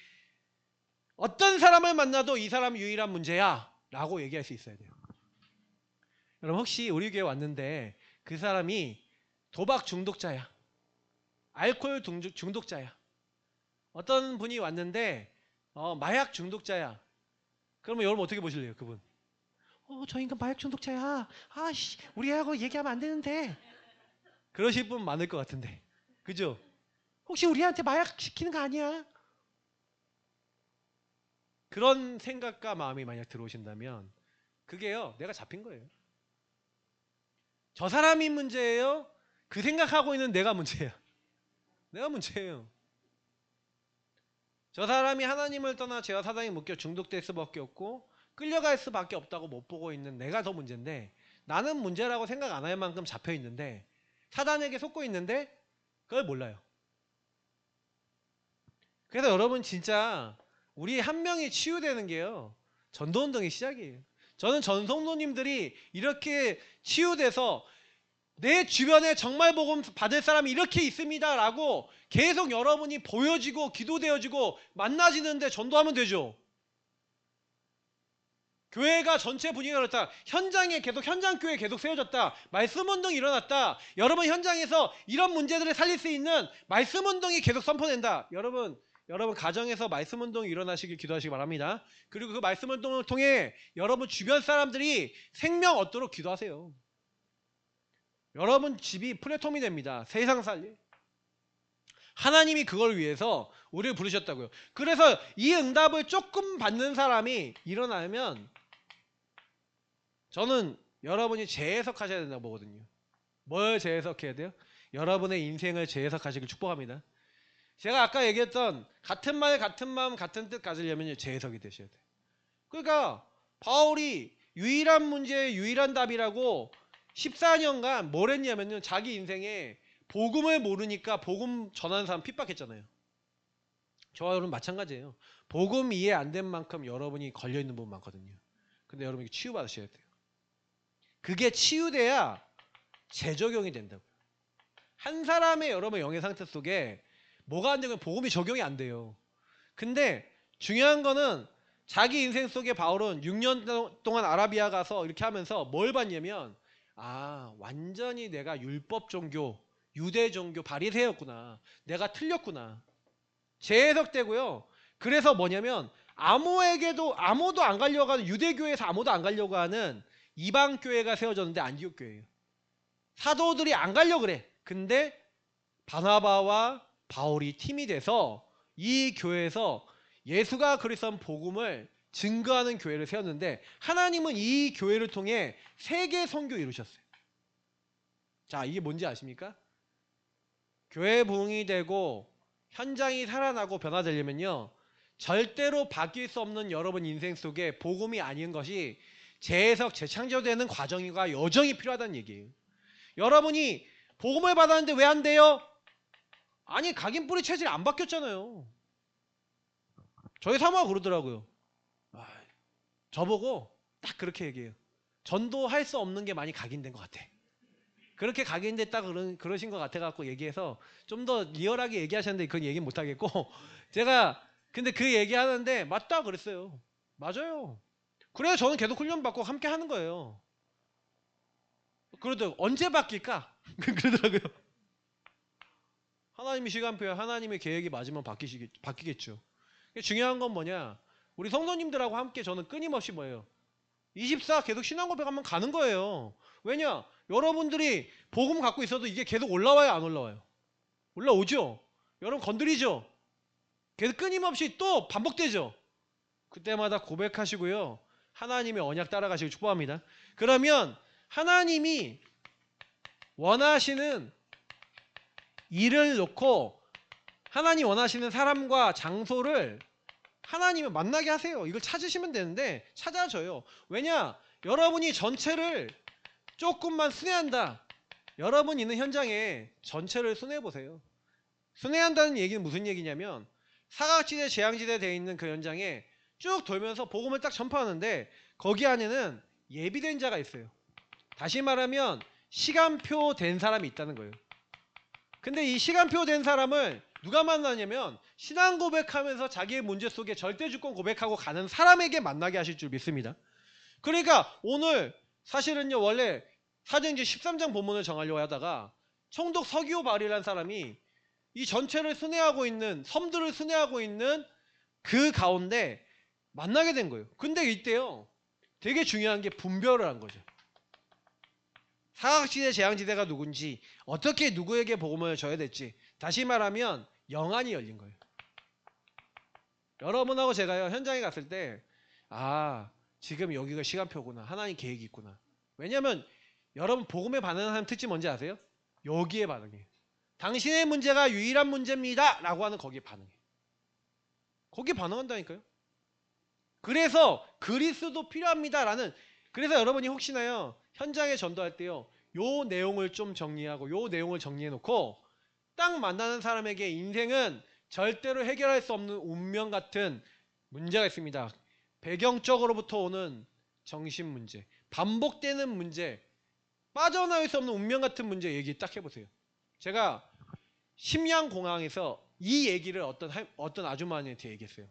어떤 사람을 만나도 이 사람이 유일한 문제야 라고 얘기할 수 있어야 돼요. 여러분, 혹시 우리 교회 왔는데 그 사람이 도박 중독자야, 알코올 중독자야, 어떤 분이 왔는데 마약 중독자야, 그러면 여러분 어떻게 보실래요? 그분 저 인간 마약 중독자야, 아씨 우리하고 얘기하면 안 되는데, 그러실 분 많을 것 같은데, 그죠? 혹시 우리한테 마약 시키는 거 아니야? 그런 생각과 마음이 만약 들어오신다면 그게요, 내가 잡힌 거예요. 저 사람이 문제예요? 그 생각하고 있는 내가 문제야. 내가 문제예요. 저 사람이 하나님을 떠나 죄와 사단에 묶여 중독될 수밖에 없고 끌려갈 수밖에 없다고 못 보고 있는 내가 더 문제인데, 나는 문제라고 생각 안 할 만큼 잡혀 있는데, 사단에게 속고 있는데 그걸 몰라요. 그래서 여러분, 진짜 우리 한 명이 치유되는 게요, 전도운동의 시작이에요. 저는 전 성도님들이 이렇게 치유돼서 내 주변에 정말 복음 받을 사람이 이렇게 있습니다 라고 계속 여러분이 보여지고 기도되어지고 만나지는데 전도하면 되죠. 교회가 전체 분위기가 그렇다. 현장에 계속 현장교회 계속 세워졌다. 말씀운동이 일어났다. 여러분 현장에서 이런 문제들을 살릴 수 있는 말씀운동이 계속 선포된다. 여러분, 여러분 가정에서 말씀 운동이 일어나시길 기도하시기 바랍니다. 그리고 그 말씀 운동을 통해 여러분 주변 사람들이 생명 얻도록 기도하세요. 여러분 집이 플랫폼이 됩니다. 세상 살리. 하나님이 그걸 위해서 우리를 부르셨다고요. 그래서 이 응답을 조금 받는 사람이 일어나면 저는 여러분이 재해석하셔야 된다고 보거든요. 뭘 재해석해야 돼요? 여러분의 인생을 재해석하시길 축복합니다. 제가 아까 얘기했던 같은 말, 같은 마음, 같은 뜻 가지려면 재해석이 되셔야 돼요. 그러니까 바울이 유일한 문제의 유일한 답이라고 14년간 뭘 했냐면요. 자기 인생에 복음을 모르니까 복음 전하는 사람 핍박했잖아요. 저와 여러분 마찬가지예요. 복음 이해 안 된 만큼 여러분이 걸려있는 부분 많거든요. 근데 여러분이 치유받으셔야 돼요. 그게 치유돼야 재적용이 된다고요. 한 사람의 여러분 영의 상태 속에 뭐가 안 되면 복음이 적용이 안 돼요. 근데 중요한 거는 자기 인생 속에 바울은 6년 동안 아라비아 가서 이렇게 하면서 뭘 봤냐면 완전히 내가 율법 종교, 유대 종교 바리새였구나. 내가 틀렸구나. 재해석되고요. 그래서 뭐냐면 아무도 안 가려고 하는 유대교에서 아무도 안 가려고 하는 이방 교회가 세워졌는데 안디옥 교회예요. 사도들이 안 가려고 그래. 근데 바나바와 바울이 팀이 돼서 이 교회에서 예수가 그리스도인 복음을 증거하는 교회를 세웠는데 하나님은 이 교회를 통해 세계 선교 이루셨어요. 자, 이게 뭔지 아십니까? 교회 부흥이 되고 현장이 살아나고 변화되려면요. 절대로 바뀔 수 없는 여러분 인생 속에 복음이 아닌 것이 재해석, 재창조되는 과정과 여정이 필요하다는 얘기예요. 여러분이 복음을 받았는데 왜 안 돼요? 아니 각인뿌리 체질이 안 바뀌었잖아요. 저희 사모가 그러더라고요. 저보고 딱 그렇게 얘기해요. 전도할 수 없는 게 많이 각인된 것 같아. 그렇게 각인됐다 그러신 것 같아갖고 얘기해서 좀 더 리얼하게 얘기하셨는데 그건 얘기 못하겠고 제가 근데 그 얘기하는데 맞다 그랬어요. 맞아요. 그래서 저는 계속 훈련받고 함께 하는 거예요. 그러더라고요. 언제 바뀔까? 그러더라고요. 하나님이 시간표야. 하나님의 계획이 맞으면 바뀌겠죠. 중요한 건 뭐냐? 우리 성도님들하고 함께 저는 끊임없이 뭐예요? 24 계속 신앙 고백하면 가는 거예요. 왜냐? 여러분들이 복음 갖고 있어도 이게 계속 올라와요, 안 올라와요? 올라오죠? 여러분 건드리죠? 계속 끊임없이 또 반복되죠? 그때마다 고백하시고요. 하나님의 언약 따라가시길 축복합니다. 그러면 하나님이 원하시는 일을 놓고 하나님 원하시는 사람과 장소를 하나님을 만나게 하세요. 이걸 찾으시면 되는데 찾아줘요. 왜냐? 여러분이 전체를 조금만 순회한다. 여러분 있는 현장에 전체를 순회해보세요. 순회한다는 얘기는 무슨 얘기냐면 사각지대, 재앙지대 되어 있는 그 현장에 쭉 돌면서 복음을 딱 전파하는데 거기 안에는 예비된 자가 있어요. 다시 말하면 시간표 된 사람이 있다는 거예요. 근데 이 시간표 된 사람을 누가 만나냐면 신앙 고백하면서 자기의 문제 속에 절대주권 고백하고 가는 사람에게 만나게 하실 줄 믿습니다. 그러니까 오늘 사실은요 원래 사도행전 13장 본문을 정하려고 하다가 총독 서기오 바울이라는 사람이 이 전체를 순회하고 있는 섬들을 순회하고 있는 그 가운데 만나게 된 거예요. 근데 이때요 되게 중요한 게 분별을 한 거죠. 사각지대, 재앙지대가 누군지 어떻게 누구에게 복음을 줘야 될지 다시 말하면 영안이 열린 거예요. 여러분하고 제가요 현장에 갔을 때 지금 여기가 시간표구나. 하나님 계획이 있구나. 왜냐하면 여러분 복음에 반응하는 특징 뭔지 아세요? 여기에 반응해요. 당신의 문제가 유일한 문제입니다 라고 하는 거기에 반응해요. 거기에 반응한다니까요. 그래서 그리스도 필요합니다 라는 그래서 여러분이 혹시나요 현장에 전도할 때요 요 내용을 좀 정리하고 요 내용을 정리해 놓고 딱 만나는 사람에게 인생은 절대로 해결할 수 없는 운명 같은 문제가 있습니다. 배경적으로부터 오는 정신 문제, 반복되는 문제, 빠져나올 수 없는 운명 같은 문제 얘기 딱 해보세요. 제가 심양공항에서 이 얘기를 어떤 아주머니한테 얘기했어요.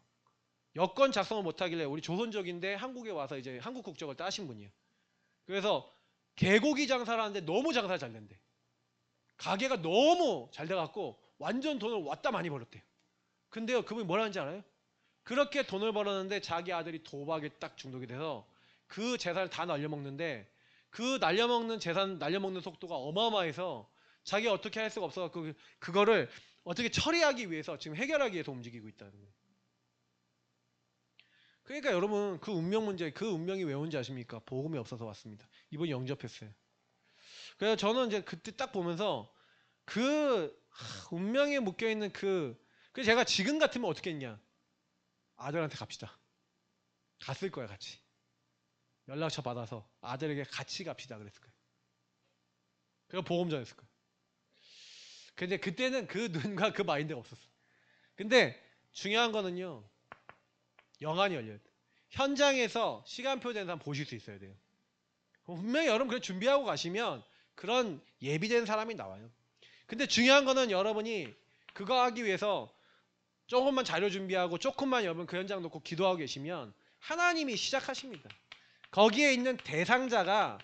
여권 작성을 못하길래 우리 조선족인데 한국에 와서 이제 한국 국적을 따신 분이에요. 그래서 개고기 장사를 하는데 너무 장사가 잘 된대. 가게가 너무 잘 돼갖고 완전 돈을 왔다 많이 벌었대요. 근데요, 그분이 뭐라는지 알아요? 그렇게 돈을 벌었는데 자기 아들이 도박에 딱 중독이 돼서 그 재산을 다 날려먹는데, 그 날려먹는 재산 날려먹는 속도가 어마어마해서 자기가 어떻게 할 수가 없어서 그거를 어떻게 처리하기 위해서 지금 해결하기 위해서 움직이고 있다는 거예요. 그러니까 여러분, 그 운명 문제, 그 운명이 왜 온지 아십니까? 복음이 없어서 왔습니다. 이분이 영접했어요. 그래서 저는 이제 그때 딱 보면서 운명에 묶여있는 그래서 제가 지금 같으면 어떻게 했냐? 아들한테 갑시다. 갔을 거야, 같이. 연락처 받아서 아들에게 같이 갑시다 그랬을 거예요. 그리고 복음 전했을 거예요. 근데 그때는 그 눈과 그 마인드가 없었어. 근데 중요한 거는요, 영안이 열려야 돼. 현장에서 시간표 된 사람 보실 수 있어야 돼요. 분명히 여러분 그래 준비하고 가시면 그런 예비된 사람이 나와요. 근데 중요한 거는 여러분이 그거 하기 위해서 조금만 자료 준비하고 조금만 여러분 그 현장 놓고 기도하고 계시면 하나님이 시작하십니다. 거기에 있는 대상자가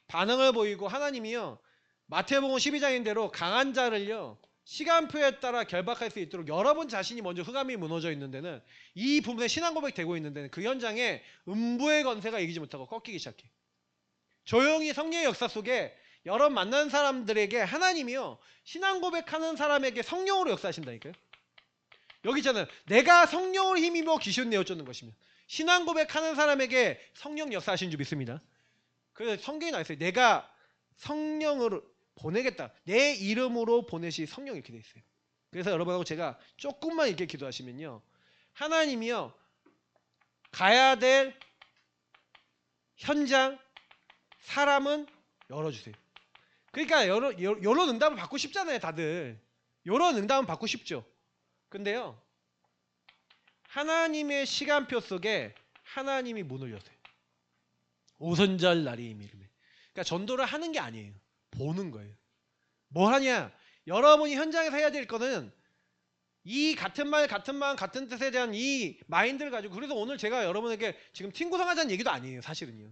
반응을 보이고 하나님이요, 마태복음 12장인대로 강한 자를요 시간표에 따라 결박할 수 있도록 여러분 자신이 먼저 흑암이 무너져 있는 데는, 이 부분에 신앙 고백 되고 있는 데는 그 현장에 음부의 권세가 이기지 못하고 꺾이기 시작해. 조용히 성령의 역사 속에 여러분 만난 사람들에게 하나님이요 신앙 고백하는 사람에게 성령으로 역사하신다니까요. 여기 있잖아요. 내가 성령을 힘입어 귀신 내어 쫓는 것이면, 신앙 고백하는 사람에게 성령 역사하신 줄 믿습니다. 그래서 성경에 나와 있어요. 내가 성령을 보내겠다. 내 이름으로 보내시 성령, 이렇게 돼 있어요. 그래서 여러분하고 제가 조금만 이렇게 기도하시면요, 하나님이요 가야 될 현장, 사람은 열어주세요. 그러니까 요런 응답을 받고 싶잖아요, 다들. 요런 응답은 받고 싶죠. 근데요, 하나님의 시간표 속에 하나님이 문을 여세요. 오순절 날이 이르매. 그러니까 전도를 하는 게 아니에요. 보는 거예요. 뭘 하냐? 여러분이 현장에서 해야 될 거는 이 같은 말, 같은 마음, 같은 뜻에 대한 이 마인드를 가지고, 그래서 오늘 제가 여러분에게 지금 팀 구성하자는 얘기도 아니에요, 사실은요.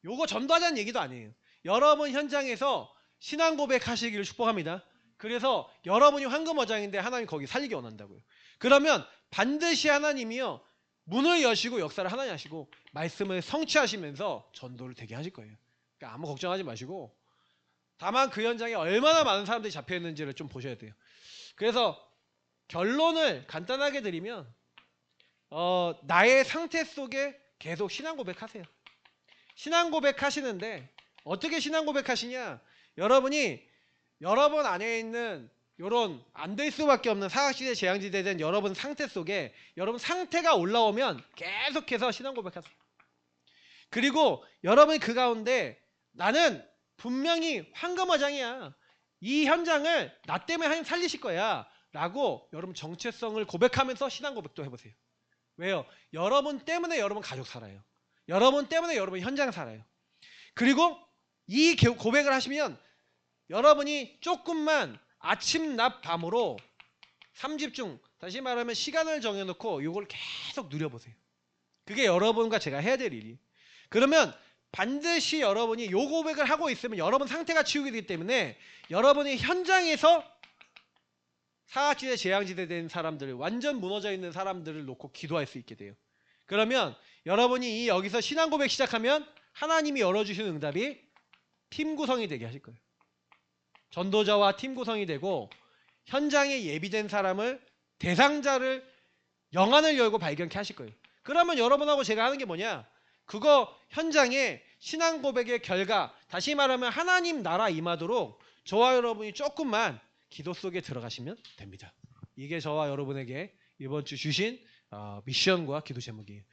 요거 전도하자는 얘기도 아니에요. 여러분 현장에서 신앙 고백하시기를 축복합니다. 그래서 여러분이 황금어장인데 하나님 거기 살리기 원한다고요. 그러면 반드시 하나님이요 문을 여시고 역사를 하나님 하시고 말씀을 성취하시면서 전도를 되게 하실 거예요. 그러니까 아무 걱정하지 마시고, 다만 그 현장에 얼마나 많은 사람들이 잡혀있는지를 좀 보셔야 돼요. 그래서 결론을 간단하게 드리면 나의 상태 속에 계속 신앙 고백하세요. 신앙 고백하시는데 어떻게 신앙 고백하시냐? 여러분이 여러분 안에 있는 요런 안 될 수밖에 없는 사각지대 재앙지대에 대한 여러분 상태 속에 여러분 상태가 올라오면 계속해서 신앙 고백하세요. 그리고 여러분이 그 가운데 나는 분명히 황금어장이야, 이 현장을 나 때문에 하나님 살리실 거야 라고 여러분 정체성을 고백하면서 신앙 고백도 해보세요. 왜요? 여러분 때문에 여러분 가족 살아요. 여러분 때문에 여러분 현장 살아요. 그리고 이 고백을 하시면 여러분이 조금만 아침, 낮, 밤으로 3집중, 다시 말하면 시간을 정해놓고 이걸 계속 누려보세요. 그게 여러분과 제가 해야 될 일이. 그러면 반드시 여러분이 이 고백을 하고 있으면 여러분 상태가 치유가 되기 때문에 여러분이 현장에서 사각지대 재앙지대 된 사람들, 완전 무너져 있는 사람들을 놓고 기도할 수 있게 돼요. 그러면 여러분이 여기서 신앙 고백 시작하면 하나님이 열어주시는 응답이 팀 구성이 되게 하실 거예요. 전도자와 팀 구성이 되고 현장에 예비된 사람을, 대상자를, 영안을 열고 발견케 하실 거예요. 그러면 여러분하고 제가 하는 게 뭐냐? 그거 현장에 신앙 고백의 결과, 다시 말하면 하나님 나라 임하도록 저와 여러분이 조금만 기도 속에 들어가시면 됩니다. 이게 저와 여러분에게 이번 주 주신 미션과 기도 제목이에요.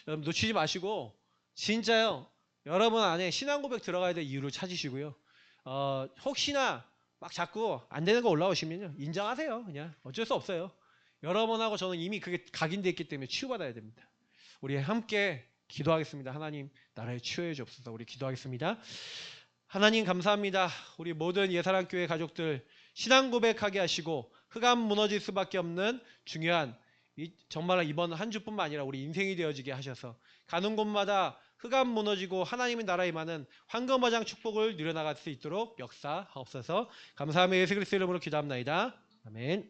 여러분 놓치지 마시고 진짜요, 여러분 안에 신앙 고백 들어가야 될 이유를 찾으시고요. 혹시나 막 자꾸 안 되는 거 올라오시면요, 인정하세요. 그냥 어쩔 수 없어요. 여러분하고 저는 이미 그게 각인되어 있기 때문에 치유받아야 됩니다. 우리 함께 기도하겠습니다. 하나님 나라에 치유해 주옵소서. 우리 기도하겠습니다. 하나님 감사합니다. 우리 모든 예사랑교회 가족들 신앙 고백하게 하시고 흑암 무너질 수밖에 없는 중요한 정말 이번 한 주뿐만 아니라 우리 인생이 되어지게 하셔서 가는 곳마다 흑암 무너지고 하나님의 나라에 임하는 황금어장 축복을 누려나갈 수 있도록 역사하옵소서. 감사하며 예수 그리스도 이름으로 기도합나이다. 아멘.